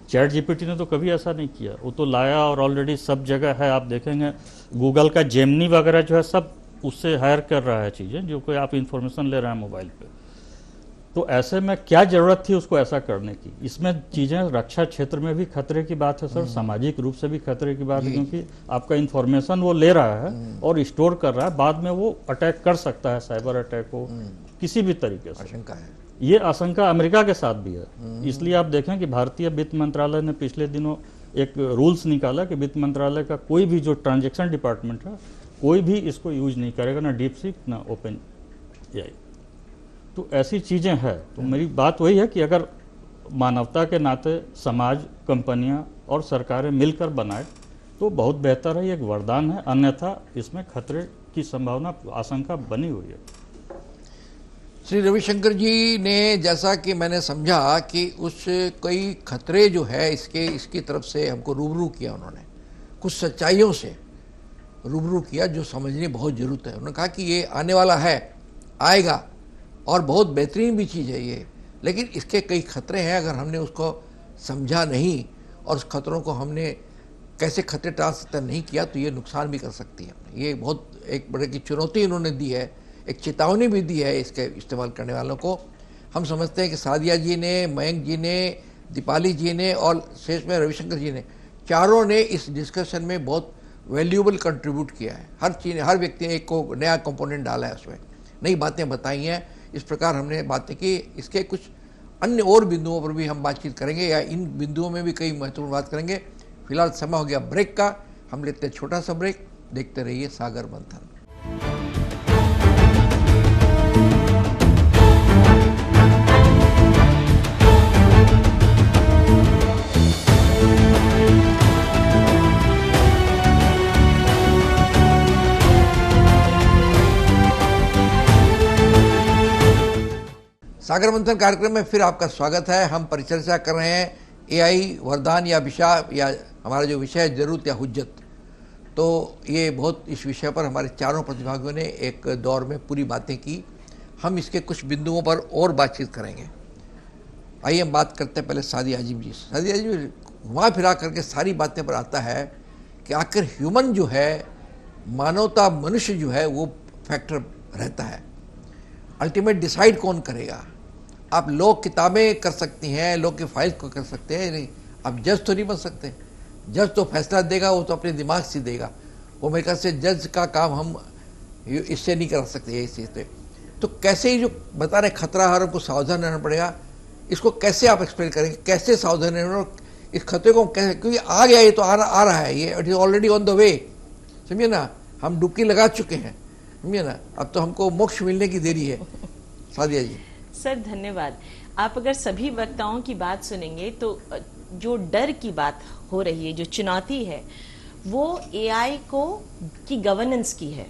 चैट जीपीटी ने तो कभी ऐसा नहीं किया, वो तो लाया और ऑलरेडी सब जगह है। आप देखेंगे गूगल का जेमिनी वगैरह जो है सब उससे हायर कर रहा है चीज़ें, जो कोई आप इंफॉर्मेशन ले रहे हैं मोबाइल पे। तो ऐसे में क्या ज़रूरत थी उसको ऐसा करने की। इसमें चीज़ें रक्षा क्षेत्र में भी खतरे की बात है सर, सामाजिक रूप से भी खतरे की बात है, क्योंकि आपका इंफॉर्मेशन वो ले रहा है और स्टोर कर रहा है, बाद में वो अटैक कर सकता है, साइबर अटैक हो किसी भी तरीके से। आशंका है, ये आशंका अमेरिका के साथ भी है। इसलिए आप देखें कि भारतीय वित्त मंत्रालय ने पिछले दिनों एक रूल्स निकाला कि वित्त मंत्रालय का कोई भी जो ट्रांजैक्शन डिपार्टमेंट है, कोई भी इसको यूज नहीं करेगा, ना डीप सीक ना ओपन एआई। तो ऐसी चीज़ें हैं। तो मेरी बात वही है कि अगर मानवता के नाते समाज, कंपनियां और सरकारें मिलकर बनाए तो बहुत बेहतर है, ये एक वरदान है, अन्यथा इसमें खतरे की संभावना, आशंका बनी हुई है। श्री रविशंकर जी ने, जैसा कि मैंने समझा कि उस कई खतरे जो है इसकी तरफ से हमको रूबरू किया, उन्होंने कुछ सच्चाइयों से रूबरू किया जो समझने बहुत ज़रूरत है। उन्होंने कहा कि ये आने वाला है, आएगा और बहुत बेहतरीन भी चीज़ है ये, लेकिन इसके कई खतरे हैं। अगर हमने उसको समझा नहीं और उस खतरों को हमने कैसे खतरे टाल सकते नहीं किया तो ये नुकसान भी कर सकती है। ये बहुत एक बड़े की चुनौती उन्होंने दी है, एक चेतावनी भी दी है इसके इस्तेमाल करने वालों को। हम समझते हैं कि सादिया जी ने, मयंक जी ने, दीपाली जी ने और शेष में रविशंकर जी ने, चारों ने इस डिस्कशन में बहुत वैल्यूएबल कंट्रीब्यूट किया है। हर चीज़, हर व्यक्ति ने एक को नया कंपोनेंट डाला है, उसमें नई बातें बताई हैं। इस प्रकार हमने बातें की। इसके कुछ अन्य और बिंदुओं पर भी हम बातचीत करेंगे या इन बिंदुओं में भी कई महत्वपूर्ण बात करेंगे। फिलहाल समय हो गया ब्रेक का, हम लेते हैं छोटा सा ब्रेक। देखते रहिए सागर मंथन। सागर मंथन कार्यक्रम में फिर आपका स्वागत है। हम परिचर्चा कर रहे हैं एआई वरदान या हमारा जो विषय है जरूरत या हुज्जत। तो ये बहुत, इस विषय पर हमारे चारों प्रतिभागियों ने एक दौर में पूरी बातें की। हम इसके कुछ बिंदुओं पर और बातचीत करेंगे। आइए हम बात करते हैं पहले सादिया अजीम जी। सादिया जी, घुमा फिरा करके सारी बातें पर आता है कि आखिर ह्यूमन जो है, मानवता, मनुष्य जो है, वो फैक्टर रहता है। अल्टीमेट डिसाइड कौन करेगा? आप लोग किताबें कर सकती हैं, लोग की फाइल को कर सकते हैं, नहीं आप जज तो नहीं बन सकते। जज तो फैसला देगा, वो तो अपने दिमाग से देगा। वो मेरे ख्याल से जज का काम हम इससे नहीं करा सकते, ये चीज़ से। तो कैसे ही जो बता रहे खतरा है, हमको सावधान रहना पड़ेगा, इसको कैसे आप एक्सप्लेन करेंगे? कैसे सावधान रहना, इस खतरे को कैसे, क्योंकि आ गया, ये तो आ रहा है, ये it is already on the way, समझिए ना। हम डुबकी लगा चुके हैं, समझिए ना। अब तो हमको मोक्ष मिलने की देरी है। सादिया जी। सर धन्यवाद। आप अगर सभी वक्ताओं की बात सुनेंगे तो जो डर की बात हो रही है, जो चुनौती है, वो एआई की गवर्नेंस की है,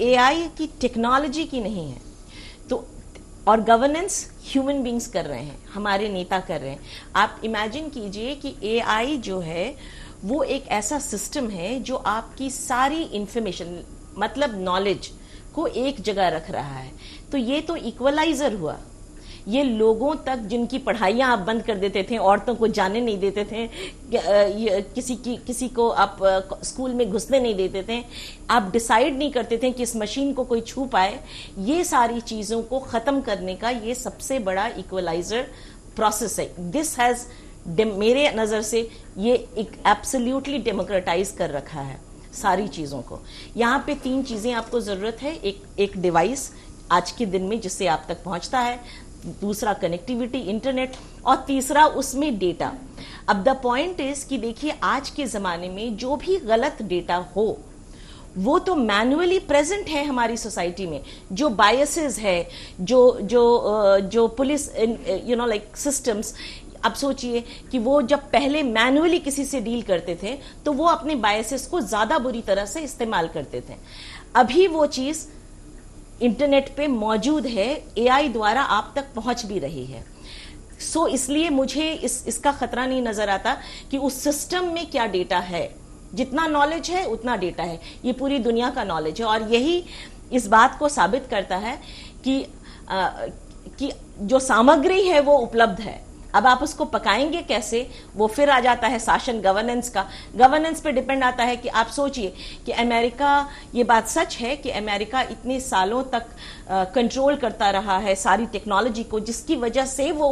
एआई की टेक्नोलॉजी की नहीं है। तो और गवर्नेंस ह्यूमन बींग्स कर रहे हैं, हमारे नेता कर रहे हैं। आप इमेजिन कीजिए कि एआई जो है वो एक ऐसा सिस्टम है जो आपकी सारी इंफॉर्मेशन, मतलब नॉलेज को एक जगह रख रहा है। तो ये तो इक्वलाइजर हुआ। ये लोगों तक जिनकी पढ़ाइयां आप बंद कर देते थे, औरतों को जाने नहीं देते थे, किसी को आप स्कूल में घुसने नहीं देते थे, आप डिसाइड नहीं करते थे कि इस मशीन को कोई छू पाए, ये सारी चीजों को खत्म करने का ये सबसे बड़ा इक्वलाइजर प्रोसेस है। दिस हैज, मेरे नजर से ये एक एब्सोल्युटली डेमोक्रेटाइज कर रखा है सारी चीजों को। यहाँ पे 3 चीजें आपको जरूरत है। एक डिवाइस आज के दिन में जिससे आप तक पहुंचता है, दूसरा कनेक्टिविटी, इंटरनेट, और तीसरा उसमें डेटा। अब द पॉइंट इज कि देखिए आज के जमाने में जो भी गलत डेटा हो वो तो मैन्युअली प्रेजेंट है हमारी सोसाइटी में। जो बायसेस है, जो पुलिस लाइक सिस्टम्स, अब सोचिए कि वो जब पहले मैन्युअली किसी से डील करते थे तो वो अपने बायसेस को ज्यादा बुरी तरह से इस्तेमाल करते थे। अभी वो चीज इंटरनेट पे मौजूद है, एआई द्वारा आप तक पहुंच भी रही है। सो इसलिए मुझे इसका खतरा नहीं नजर आता कि उस सिस्टम में क्या डेटा है। जितना नॉलेज है उतना डेटा है, ये पूरी दुनिया का नॉलेज है। और यही इस बात को साबित करता है कि जो सामग्री है वो उपलब्ध है। अब आप उसको पकाएंगे कैसे, वो फिर आ जाता है शासन, गवर्नेंस का। गवर्नेंस पे डिपेंड आता है कि आप सोचिए कि अमेरिका, ये बात सच है कि अमेरिका इतने सालों तक कंट्रोल करता रहा है सारी टेक्नोलॉजी को, जिसकी वजह से वो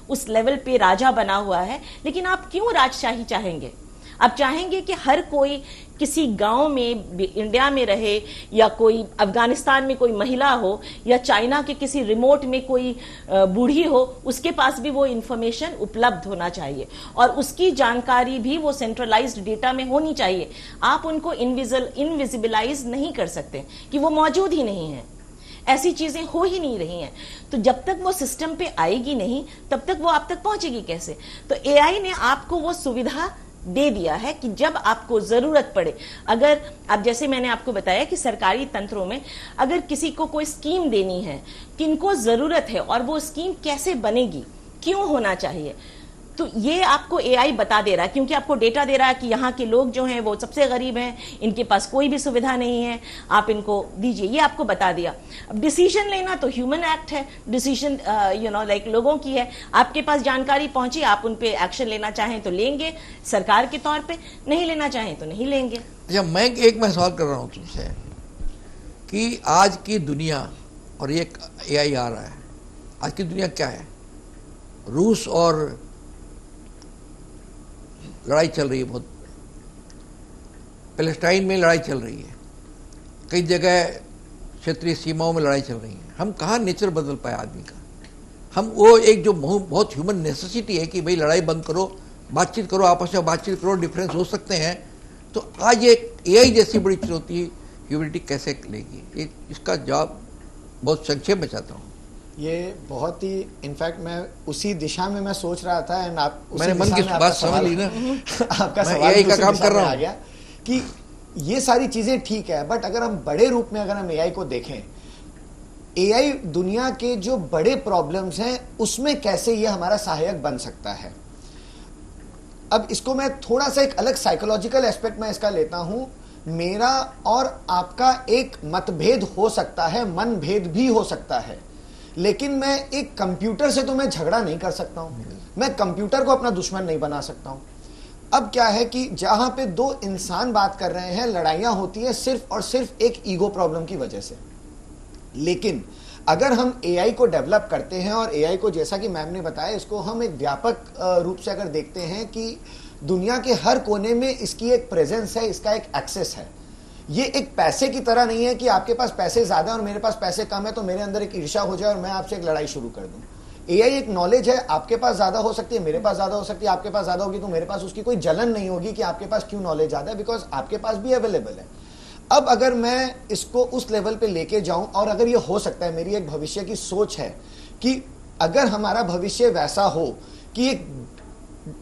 उस लेवल पे राजा बना हुआ है। लेकिन आप क्यों राजशाही चाहेंगे? आप चाहेंगे कि हर कोई किसी गांव में इंडिया में रहे, या कोई अफगानिस्तान में कोई महिला हो, या चाइना के किसी रिमोट में कोई बूढ़ी हो, उसके पास भी वो इंफॉर्मेशन उपलब्ध होना चाहिए और उसकी जानकारी भी वो सेंट्रलाइज्ड डेटा में होनी चाहिए। आप उनको इनविजिबलाइज नहीं कर सकते कि वो मौजूद ही नहीं है। ऐसी चीजें हो ही नहीं रही हैं। तो जब तक वो सिस्टम पे आएगी नहीं, तब तक वो आप तक पहुंचेगी कैसे? तो एआई ने आपको वो सुविधा दे दिया है कि जब आपको जरूरत पड़े, अगर अब जैसे मैंने आपको बताया कि सरकारी तंत्रों में अगर किसी को कोई स्कीम देनी है, किनको जरूरत है और वो स्कीम कैसे बनेगी, क्यों होना चाहिए, तो ये आपको एआई बता दे रहा है, क्योंकि आपको डेटा दे रहा है कि यहाँ के लोग जो हैं वो सबसे गरीब हैं, इनके पास कोई भी सुविधा नहीं है, आप इनको दीजिए, ये आपको बता दिया। अब डिसीजन लेना तो ह्यूमन एक्ट है, डिसीजन लाइक लोगों की है, आपके पास जानकारी पहुंची, आप उन पे एक्शन लेना चाहें तो लेंगे सरकार के तौर पे, नहीं लेना चाहें तो नहीं लेंगे। अच्छा, मैं सवाल कर रहा हूँ तुमसे कि आज की दुनिया, और ये एआई आ रहा है, आज की दुनिया क्या है? रूस और लड़ाई चल रही है, बहुत पैलेस्टाइन में लड़ाई चल रही है, कई जगह क्षेत्रीय सीमाओं में लड़ाई चल रही है। हम कहाँ नेचर बदल पाए आदमी का? हम वो एक जो बहुत ह्यूमन नेसेसिटी है कि भाई लड़ाई बंद करो, बातचीत करो, आपस में बातचीत करो, डिफरेंस हो सकते हैं, तो आज एक एआई जैसी बड़ी चुनौती ह्यूमनिटी कैसे लेगी? इसका जवाब बहुत संक्षेप में चाहता हूँ। ये बहुत ही, इनफैक्ट मैं उसी दिशा में मैं सोच रहा था, एंड आप मैंने मन की बात समझ ली ना, आपका मैं सवाल एआई का उसी काम दिशा कर में रहा आ हूँ गया कि ये सारी चीजें ठीक है, बट अगर हम बड़े रूप में अगर हम एआई को देखें, एआई दुनिया के जो बड़े प्रॉब्लम्स हैं उसमें कैसे ये हमारा सहायक बन सकता है। अब इसको मैं थोड़ा सा एक अलग साइकोलॉजिकल एस्पेक्ट में इसका लेता हूं। मेरा और आपका एक मतभेद हो सकता है, मन भेद भी हो सकता है, लेकिन मैं एक कंप्यूटर से तो मैं झगड़ा नहीं कर सकता हूं, मैं कंप्यूटर को अपना दुश्मन नहीं बना सकता हूं। अब क्या है कि जहां पे दो इंसान बात कर रहे हैं, लड़ाइयां होती हैं सिर्फ और सिर्फ एक ईगो प्रॉब्लम की वजह से। लेकिन अगर हम एआई को डेवलप करते हैं, और एआई को जैसा कि मैम ने बताया, इसको हम एक व्यापक रूप से अगर देखते हैं कि दुनिया के हर कोने में इसकी एक प्रेजेंस है, इसका एक एक्सेस है। ये एक पैसे की तरह नहीं है कि आपके पास पैसे ज्यादा और मेरे पास पैसे कम है तो मेरे अंदर एक ईर्ष्या हो जाए और मैं आपसे एक लड़ाई शुरू कर दूं। एआई एक नॉलेज है, आपके पास ज्यादा हो सकती है, मेरे पास ज्यादा हो सकती है, आपके पास ज्यादा होगी तो मेरे पास उसकी कोई जलन नहीं होगी कि आपके पास क्यों नॉलेज ज्यादा है, बिकॉज आपके पास भी अवेलेबल है। अब अगर मैं इसको उस लेवल पे लेके जाऊं, और अगर ये हो सकता है, मेरी एक भविष्य की सोच है कि अगर हमारा भविष्य वैसा हो कि एक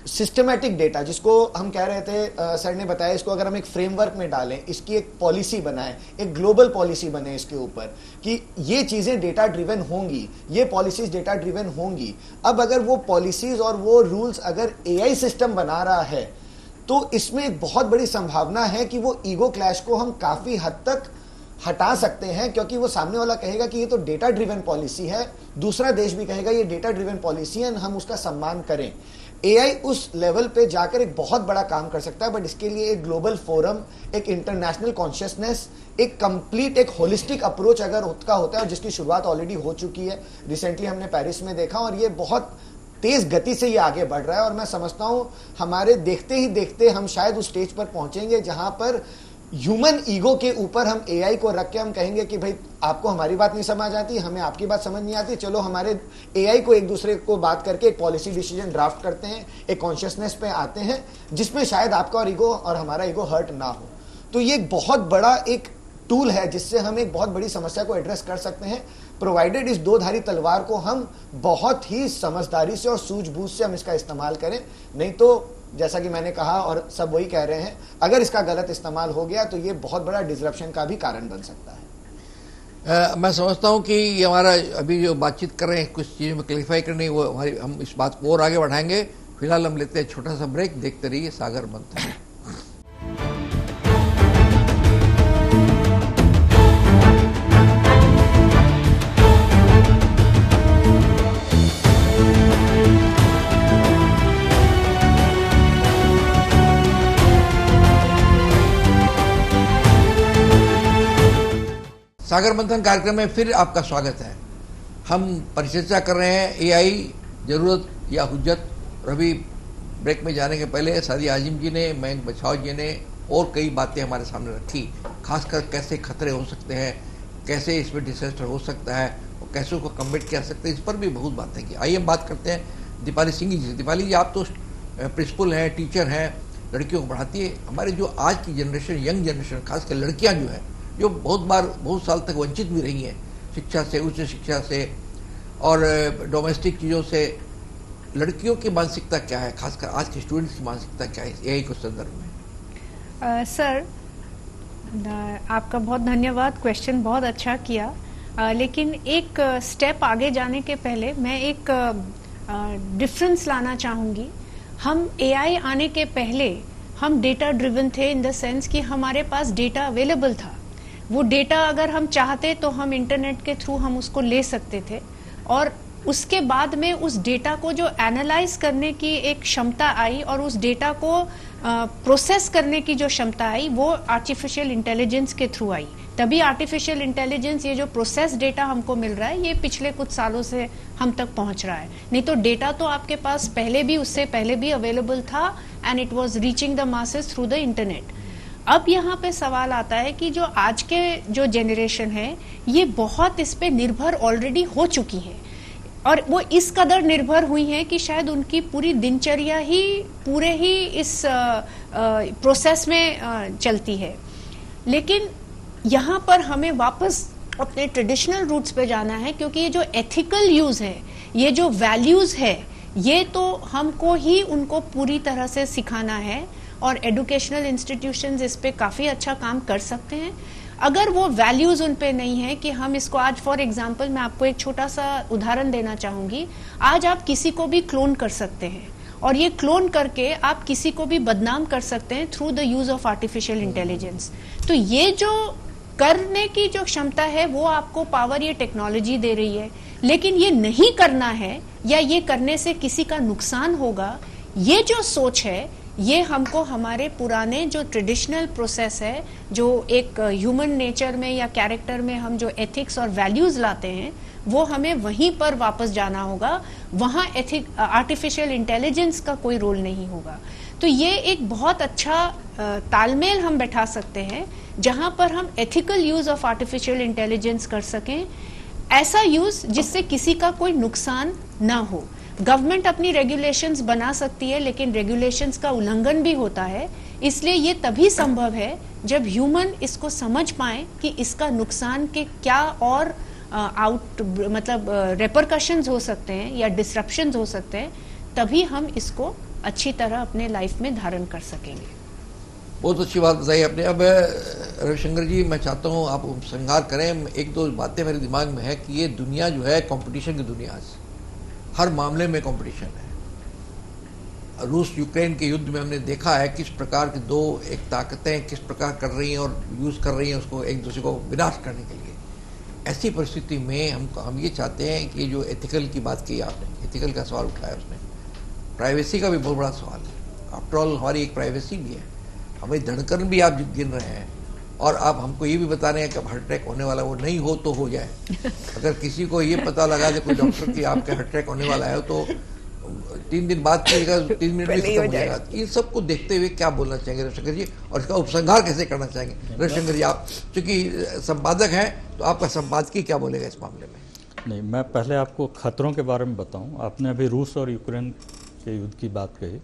सिस्टमैटिक डेटा, जिसको हम कह रहे थे, सर ने बताया, इसको अगर हम एक फ्रेमवर्क में डालें, इसकी एक पॉलिसी बनाएं, एक ग्लोबल पॉलिसी बने इसके ऊपर कि ये चीजें डेटा ड्रिवन होंगी, ये पॉलिसीज डेटा ड्रिवन होंगी। अब अगर वो पॉलिसीज और वो रूल्स अगर एआई सिस्टम बना रहा है, तो इसमें एक बहुत बड़ी संभावना है कि वो ईगो क्लैश को हम काफी हद तक हटा सकते हैं, क्योंकि वो सामने वाला कहेगा कि ये तो डेटा ड्रिवन पॉलिसी है, दूसरा देश भी कहेगा ये डेटा ड्रिवन पॉलिसी है, हम उसका सम्मान करें। एआई उस लेवल पे जाकर एक बहुत बड़ा काम कर सकता है, बट इसके लिए एक ग्लोबल फोरम, एक इंटरनेशनल कॉन्शियसनेस, एक कंप्लीट, एक होलिस्टिक अप्रोच अगर उसका होता है, और जिसकी शुरुआत ऑलरेडी हो चुकी है, रिसेंटली हमने पेरिस में देखा, और ये बहुत तेज गति से ये आगे बढ़ रहा है। और मैं समझता हूं हमारे देखते ही देखते हम शायद उस स्टेज पर पहुंचेंगे जहां पर ह्यूमन ईगो के ऊपर हम एआई को रख के हम कहेंगे कि भाई आपको हमारी बात नहीं समझ आती, हमें आपकी बात समझ नहीं आती, चलो हमारे एआई को एक दूसरे को बात करके एक पॉलिसी डिसीजन ड्राफ्ट करते हैं, एक कॉन्शियसनेस पे आते हैं जिसमें शायद आपका और ईगो और हमारा ईगो हर्ट ना हो। तो ये एक बहुत बड़ा एक टूल है जिससे हम एक बहुत बड़ी समस्या को एड्रेस कर सकते हैं, प्रोवाइडेड इस दो धारी तलवार को हम बहुत ही समझदारी से और सूझबूझ से हम इसका इस्तेमाल करें। नहीं तो जैसा कि मैंने कहा और सब वही कह रहे हैं, अगर इसका गलत इस्तेमाल हो गया तो ये बहुत बड़ा डिसरप्शन का भी कारण बन सकता है। मैं समझता हूँ कि ये हमारा अभी जो बातचीत कर रहे हैं, कुछ चीज़ों में क्लैरिफाई करनी, वो हमारी, हम इस बात को और आगे बढ़ाएंगे। फिलहाल हम लेते हैं छोटा सा ब्रेक, देखते रहिए सागर मंथन। सागर मंथन कार्यक्रम में फिर आपका स्वागत है। हम परिचर्चा कर रहे हैं एआई जरूरत या हुज्जत। अभी ब्रेक में जाने के पहले सादिया आजिम जी ने, मयंक बछाव जी ने और कई बातें हमारे सामने रखी, खासकर कैसे खतरे हो सकते हैं, कैसे इसमें डिजास्टर हो सकता है और कैसे उसको कम्बेट किया सकते हैं, इस पर भी बहुत बातें की। आइए हम बात करते हैं दीपाली सिंह जी से। दीपाली जी, आप तो प्रिंसिपल हैं, टीचर हैं, लड़कियों को पढ़ाती है। हमारे जो आज की जनरेशन, यंग जनरेशन, खासकर लड़कियाँ जो है, जो बहुत साल तक वंचित भी रही हैं शिक्षा से, उच्च शिक्षा से और डोमेस्टिक चीज़ों से, लड़कियों की मानसिकता क्या है, खासकर आज के स्टूडेंट्स की मानसिकता क्या है एआई के संदर्भ में? सर, आपका बहुत धन्यवाद, क्वेश्चन बहुत अच्छा किया। लेकिन एक स्टेप आगे जाने के पहले मैं एक डिफरेंस लाना चाहूँगी। हम एआई आने के पहले हम डेटा ड्रिवन थे, इन द सेंस कि हमारे पास डेटा अवेलेबल था। वो डेटा अगर हम चाहते तो हम इंटरनेट के थ्रू हम उसको ले सकते थे, और उसके बाद में उस डेटा को जो एनालाइज करने की एक क्षमता आई और उस डेटा को प्रोसेस करने की जो क्षमता आई वो आर्टिफिशियल इंटेलिजेंस के थ्रू आई। तभी आर्टिफिशियल इंटेलिजेंस, ये जो प्रोसेस डेटा हमको मिल रहा है, ये पिछले कुछ सालों से हम तक पहुंच रहा है। नहीं तो डेटा तो आपके पास पहले भी, उससे पहले भी अवेलेबल था, and it was reaching the masses through the internet. अब यहाँ पे सवाल आता है कि जो आज के जो जेनरेशन है, ये बहुत इस पे निर्भर ऑलरेडी हो चुकी है, और वो इस कदर निर्भर हुई हैं कि शायद उनकी पूरी दिनचर्या ही पूरे ही इस प्रोसेस में चलती है। लेकिन यहाँ पर हमें वापस अपने ट्रेडिशनल रूट्स पे जाना है, क्योंकि ये जो एथिकल यूज है, ये जो वैल्यूज है, ये तो हमको ही उनको पूरी तरह से सिखाना है, और एजुकेशनल इंस्टीट्यूशंस इस पे काफी अच्छा काम कर सकते हैं। अगर वो वैल्यूज उन पे नहीं है कि हम इसको, आज फॉर एग्जांपल मैं आपको एक छोटा सा उदाहरण देना चाहूंगी। आज आप किसी को भी क्लोन कर सकते हैं, और ये क्लोन करके आप किसी को भी बदनाम कर सकते हैं through the use of artificial intelligence. तो ये जो करने की जो क्षमता है, वो आपको पावर ये टेक्नोलॉजी दे रही है। लेकिन ये नहीं करना है, या ये करने से किसी का नुकसान होगा, ये जो सोच है, ये हमको हमारे पुराने जो ट्रेडिशनल प्रोसेस है, जो एक ह्यूमन नेचर में या कैरेक्टर में हम जो एथिक्स और वैल्यूज लाते हैं, वो हमें वहीं पर वापस जाना होगा। वहाँ आर्टिफिशियल इंटेलिजेंस का कोई रोल नहीं होगा। तो ये एक बहुत अच्छा तालमेल हम बैठा सकते हैं, जहाँ पर हम ethical use of artificial intelligence कर सकें, ऐसा यूज जिससे किसी का कोई नुकसान ना हो। गवर्नमेंट अपनी रेगुलेशंस बना सकती है, लेकिन रेगुलेशंस का उल्लंघन भी होता है। इसलिए ये तभी संभव है जब ह्यूमन इसको समझ पाए कि इसका नुकसान के क्या और रेपरकशंस हो सकते हैं या डिसरप्शंस हो सकते हैं, तभी हम इसको अच्छी तरह अपने लाइफ में धारण कर सकेंगे। बहुत अच्छी बात बताई आपने। अब रविशंकर जी, मैं चाहता हूँ आप उपसंहार करें। एक दो बातें मेरे दिमाग में है कि ये दुनिया जो है कंपटीशन की दुनिया है, हर मामले में कंपटीशन है। रूस यूक्रेन के युद्ध में हमने देखा है किस प्रकार की दो एक ताकतें किस प्रकार कर रही हैं और यूज़ कर रही हैं उसको एक दूसरे को विनाश करने के लिए। ऐसी परिस्थिति में हम ये चाहते हैं कि जो एथिकल की बात की आपने, एथिकल का सवाल उठाया उसने, प्राइवेसी का भी बहुत बड़ा सवाल है। आफ्टर ऑल हमारी एक प्राइवेसी भी है, हमें धड़कन भी आप गिन रहे हैं, और आप हमको ये भी बता रहे हैं कि हार्ट अटैक होने वाला, वो नहीं हो तो हो जाए। अगर किसी को ये पता लगा कि कोई डॉक्टर की आपके हार्ट अटैक होने वाला है तो 3 दिन बाद करेगा, 3 मिनट में खत्म हो जाएगा। इन सबको देखते हुए क्या बोलना चाहेंगे रविशंकर जी, और इसका उपसंहार कैसे करना चाहेंगे? रविशंकर जी, आप चूंकि संपादक हैं तो आपका संपादकीय क्या बोलेगा इस मामले में? नहीं, मैं पहले आपको खतरों के बारे में बताऊं। आपने अभी रूस और यूक्रेन के युद्ध की बात कही,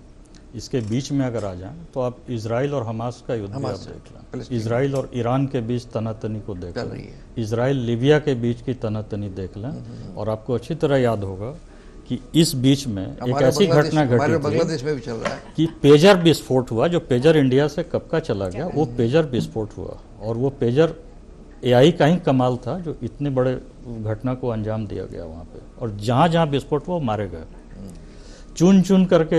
इसके बीच में अगर आ जाएं तो आप इजराइल और हमास का युद्ध भी आप देख लें। इजराइल और ईरान के बीच तनातनी को देख लें, इजराइल लीबिया के बीच की तनातनी देख लें, और आपको अच्छी तरह याद होगा कि इस बीच में एक ऐसी घटना घटी बांग्लादेश में भी चल रहा है कि पेजर विस्फोट हुआ। जो पेजर इंडिया से कब का चला गया, वो पेजर विस्फोट हुआ, और वो पेजर एआई का ही कमाल था जो इतने बड़े घटना को अंजाम दिया गया वहाँ पे। और जहाँ जहाँ विस्फोट हुआ मारे गए, चुन चुन करके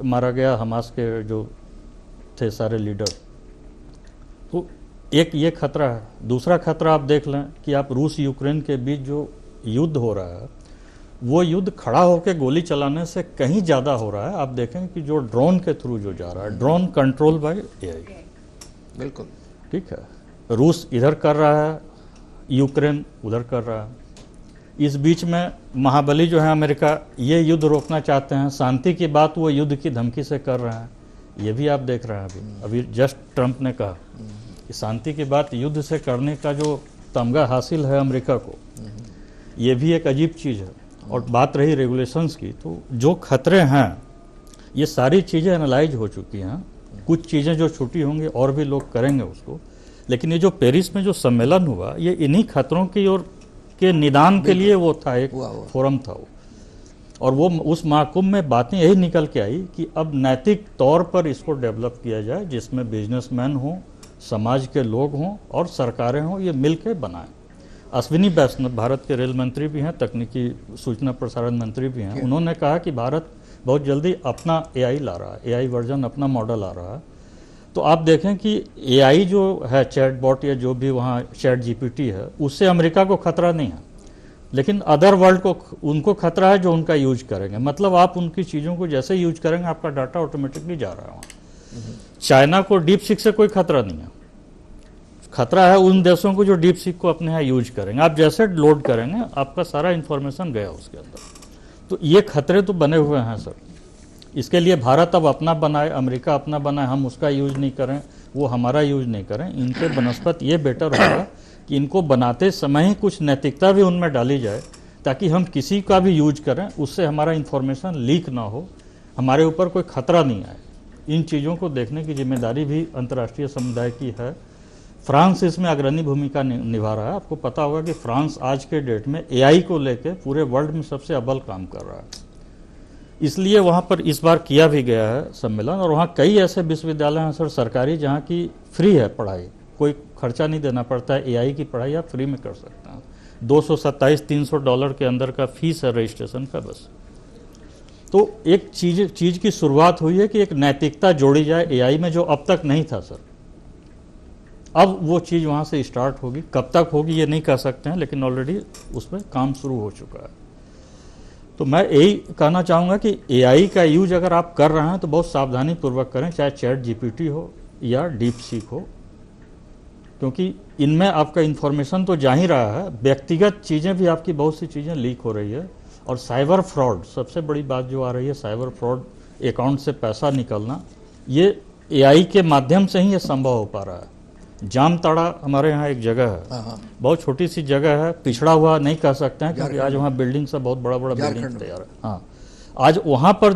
मारा गया हमास के जो थे सारे लीडर। तो एक ये खतरा है। दूसरा खतरा आप देख लें कि आप रूस यूक्रेन के बीच जो युद्ध हो रहा है, वो युद्ध खड़ा होकर गोली चलाने से कहीं ज़्यादा हो रहा है। आप देखें कि जो ड्रोन के थ्रू जो जा रहा है, ड्रोन कंट्रोल बाय एआई। बिल्कुल ठीक है, रूस इधर कर रहा है, यूक्रेन उधर कर रहा है। इस बीच में महाबली जो है अमेरिका, ये युद्ध रोकना चाहते हैं, शांति की बात वो युद्ध की धमकी से कर रहे हैं। ये भी आप देख रहे हैं। अभी जस्ट ट्रंप ने कहा कि शांति की बात युद्ध से करने का जो तमगा हासिल है अमेरिका को, ये भी एक अजीब चीज़ है। और बात रही रेगुलेशंस की, तो जो खतरे हैं ये सारी चीज़ें एनालाइज हो चुकी हैं। कुछ चीज़ें जो छूटी होंगी और भी लोग करेंगे उसको, लेकिन ये जो पेरिस में जो सम्मेलन हुआ, ये इन्हीं खतरों की ओर के निदान के लिए वो था, एक फोरम था वो। और वो उस महाकुंभ में बातें यही निकल के आई कि अब नैतिक तौर पर इसको डेवलप किया जाए, जिसमें बिजनेसमैन हों, समाज के लोग हों और सरकारें हों, ये मिल के बनाएं। अश्विनी वैष्णव भारत के रेल मंत्री भी हैं, तकनीकी सूचना प्रसारण मंत्री भी हैं, उन्होंने कहा कि भारत बहुत जल्दी अपना एआई ला रहा है, एआई वर्जन अपना मॉडल आ रहा है। तो आप देखें कि एआई जो है, चैटबॉट या जो भी वहाँ चैट जीपीटी है, उससे अमेरिका को खतरा नहीं है, लेकिन अदर वर्ल्ड को उनको खतरा है जो उनका यूज करेंगे। मतलब आप उनकी चीज़ों को जैसे यूज करेंगे आपका डाटा ऑटोमेटिकली जा रहा है वहाँ। चाइना को डीप सीक से कोई खतरा नहीं है, खतरा है उन देशों को जो डीप सीक को अपने यहाँ यूज करेंगे। आप जैसे लोड करेंगे आपका सारा इंफॉर्मेशन गया उसके अंदर। तो ये खतरे तो बने हुए हैं सर। इसके लिए भारत अब अपना बनाए, अमेरिका अपना बनाए, हम उसका यूज नहीं करें, वो हमारा यूज नहीं करें। इनके बनस्पत ये बेटर होगा कि इनको बनाते समय ही कुछ नैतिकता भी उनमें डाली जाए, ताकि हम किसी का भी यूज करें उससे हमारा इंफॉर्मेशन लीक ना हो, हमारे ऊपर कोई खतरा नहीं आए। इन चीज़ों को देखने की जिम्मेदारी भी अंतर्राष्ट्रीय समुदाय की है। फ्रांस इसमें अग्रणी भूमिका निभा रहा है। आपको पता होगा कि फ्रांस आज के डेट में एआई को लेकर पूरे वर्ल्ड में सबसे अव्वल काम कर रहा है। इसलिए वहाँ पर इस बार किया भी गया है सम्मेलन, और वहाँ कई ऐसे विश्वविद्यालय हैं सर सरकारी जहाँ की फ्री है पढ़ाई, कोई खर्चा नहीं देना पड़ता है। एआई की पढ़ाई आप फ्री में कर सकते हैं। $227-300 के अंदर का फीस है रजिस्ट्रेशन का बस। तो एक चीज की शुरुआत हुई है कि एक नैतिकता जोड़ी जाए एआई में, जो अब तक नहीं था सर। अब वो चीज़ वहाँ से स्टार्ट होगी, कब तक होगी ये नहीं कह सकते हैं, लेकिन ऑलरेडी उसमें काम शुरू हो चुका है। तो मैं यही कहना चाहूँगा कि एआई का यूज अगर आप कर रहे हैं तो बहुत सावधानी पूर्वक करें, चाहे चैट जीपीटी हो या डीप सीक हो, क्योंकि इनमें आपका इन्फॉर्मेशन तो जा ही रहा है, व्यक्तिगत चीज़ें भी आपकी बहुत सी चीज़ें लीक हो रही है। और साइबर फ्रॉड सबसे बड़ी बात जो आ रही है, साइबर फ्रॉड, अकाउंट से पैसा निकलना, ये एआई के माध्यम से ही ये संभव हो पा रहा है। जामताड़ा हमारे यहाँ एक जगह है, बहुत छोटी सी जगह है, पिछड़ा हुआ नहीं कह सकते हैं क्योंकि आज वहाँ बिल्डिंग सब बहुत बड़ा बड़ा बिल्डिंग तैयार है। हाँ, आज वहाँ पर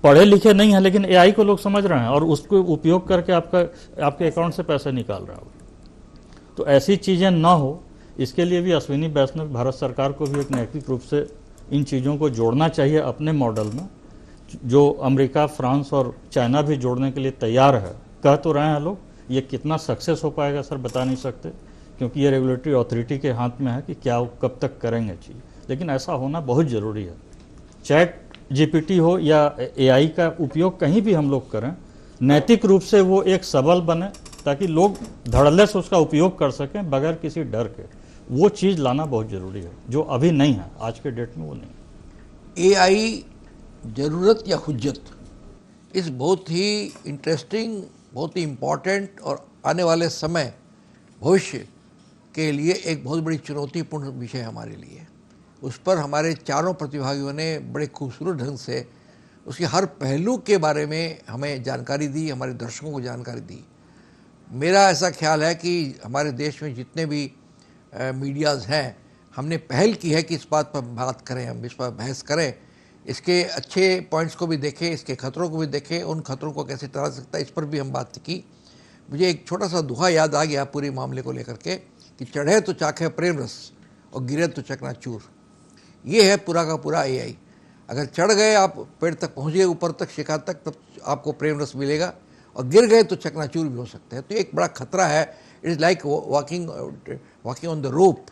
पढ़े लिखे नहीं है, लेकिन एआई को लोग समझ रहे हैं और उसको उपयोग करके आपके अकाउंट से पैसे निकाल रहे हैं। तो ऐसी चीज़ें ना हो, इसके लिए भी अश्विनी वैष्णव भारत सरकार को भी एक नैतिक रूप से इन चीज़ों को जोड़ना चाहिए अपने मॉडल में, जो अमेरिका, फ्रांस और चाइना भी जोड़ने के लिए तैयार है। कह तो रहे हैं लोग, ये कितना सक्सेस हो पाएगा सर बता नहीं सकते, क्योंकि ये रेगुलेटरी अथॉरिटी के हाथ में है कि क्या कब तक करेंगे चीज़, लेकिन ऐसा होना बहुत ज़रूरी है। चैट जीपीटी हो या एआई का उपयोग कहीं भी हम लोग करें, नैतिक रूप से वो एक सबल बने, ताकि लोग धड़ल्ले से उसका उपयोग कर सकें बगैर किसी डर के। वो चीज़ लाना बहुत ज़रूरी है, जो अभी नहीं है, आज के डेट में वो नहीं। एआई ज़रूरत या हुज्जत, इस बहुत ही इंटरेस्टिंग, बहुत ही इम्पॉर्टेंट और आने वाले समय भविष्य के लिए एक बहुत बड़ी चुनौतीपूर्ण विषय हमारे लिए। उस पर हमारे चारों प्रतिभागियों ने बड़े खूबसूरत ढंग से उसके हर पहलू के बारे में हमें जानकारी दी, हमारे दर्शकों को जानकारी दी। मेरा ऐसा ख्याल है कि हमारे देश में जितने भी मीडियाज़ हैं, हमने पहल की है कि इस बात पर बात करें, हम इस पर बहस करें, इसके अच्छे पॉइंट्स को भी देखें, इसके खतरों को भी देखें, उन खतरों को कैसे टाला सकता है, इस पर भी हम बात की। मुझे एक छोटा सा दोहा याद आ गया पूरे मामले को लेकर के कि चढ़े तो चाखे प्रेम रस और गिरे तो चकनाचूर। ये है पूरा का पूरा एआई। अगर चढ़ गए आप, पेड़ तक पहुँच गए, ऊपर तक, शिखर तक, तब आपको प्रेम रस मिलेगा, और गिर गए तो चकनाचूर भी हो सकते हैं। तो एक बड़ा खतरा है। It is like walking on the rope.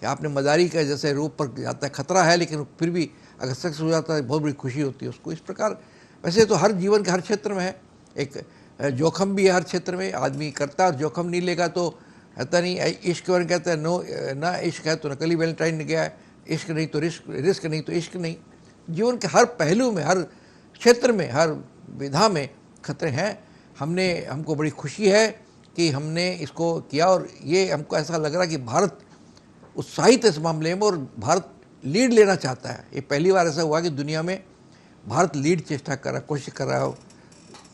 आपने मदारी का जैसे रोप पर जाता है, खतरा है, लेकिन फिर भी अगर सक्सेस हो जाता है बहुत बड़ी खुशी होती है उसको। इस प्रकार वैसे तो हर जीवन के हर क्षेत्र में है, एक जोखम भी है हर क्षेत्र में। आदमी करता है, जोखम नहीं लेगा तो रहता नहीं। इश्क वन कहता है नो ना इश्क है तो नकली वैलेंटाइन ने गया है, इश्क नहीं तो रिस्क नहीं तो इश्क नहीं। जीवन के हर पहलू में, हर क्षेत्र में, हर विधा में खतरे हैं। हमको बड़ी खुशी है कि हमने इसको किया, और ये हमको ऐसा लग रहा है कि भारत उत्साहित है इस मामले में और भारत लीड लेना चाहता है। ये पहली बार ऐसा हुआ कि दुनिया में भारत लीड चेष्टा कर रहा, कोशिश कर रहा हो,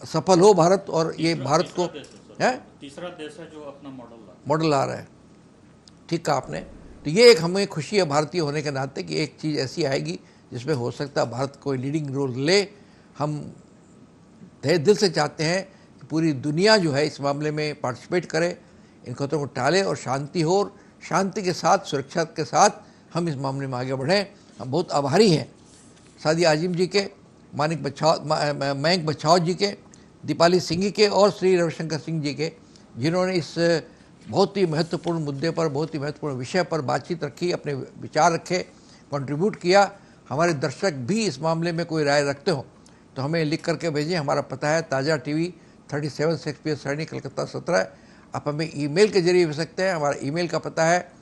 सफल हो भारत। और ये भारत को तीसरा देश है जो अपना मॉडल ला रहा है। ठीक कहा आपने। तो ये एक हमें खुशी है भारतीय होने के नाते कि एक चीज़ ऐसी आएगी जिसमें हो सकता है भारत कोई लीडिंग रोल ले। हम तहे दिल से चाहते हैं कि पूरी दुनिया जो है इस मामले में पार्टिसिपेट करे, इन खतरों को टाले और शांति हो, और शांति के साथ, सुरक्षा के साथ हम इस मामले में आगे बढ़ें। हम बहुत आभारी हैं सादिया आजिम जी के, मयंक बछाव जी के, दीपाली सिंह के और श्री रविशंकर सिंह जी के, जिन्होंने इस बहुत ही महत्वपूर्ण मुद्दे पर, बहुत ही महत्वपूर्ण विषय पर बातचीत रखी, अपने विचार रखे, कंट्रीब्यूट किया। हमारे दर्शक भी इस मामले में कोई राय रखते हो तो हमें लिख करके भेजें। हमारा पता है ताज़ा टीवी 37 शेक्सपियर सरणी, कलकत्ता 17। आप हमें ईमेल के जरिए भेज सकते हैं। हमारा ईमेल का पता है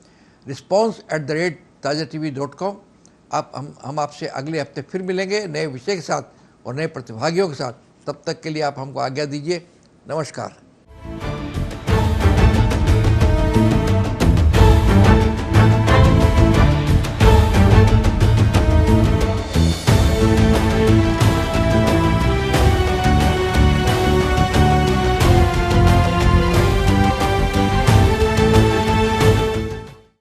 response@tajatv.com। हम आपसे अगले हफ्ते फिर मिलेंगे नए विषय के साथ और नए प्रतिभागियों के साथ। तब तक के लिए आप हमको आज्ञा दीजिए। नमस्कार।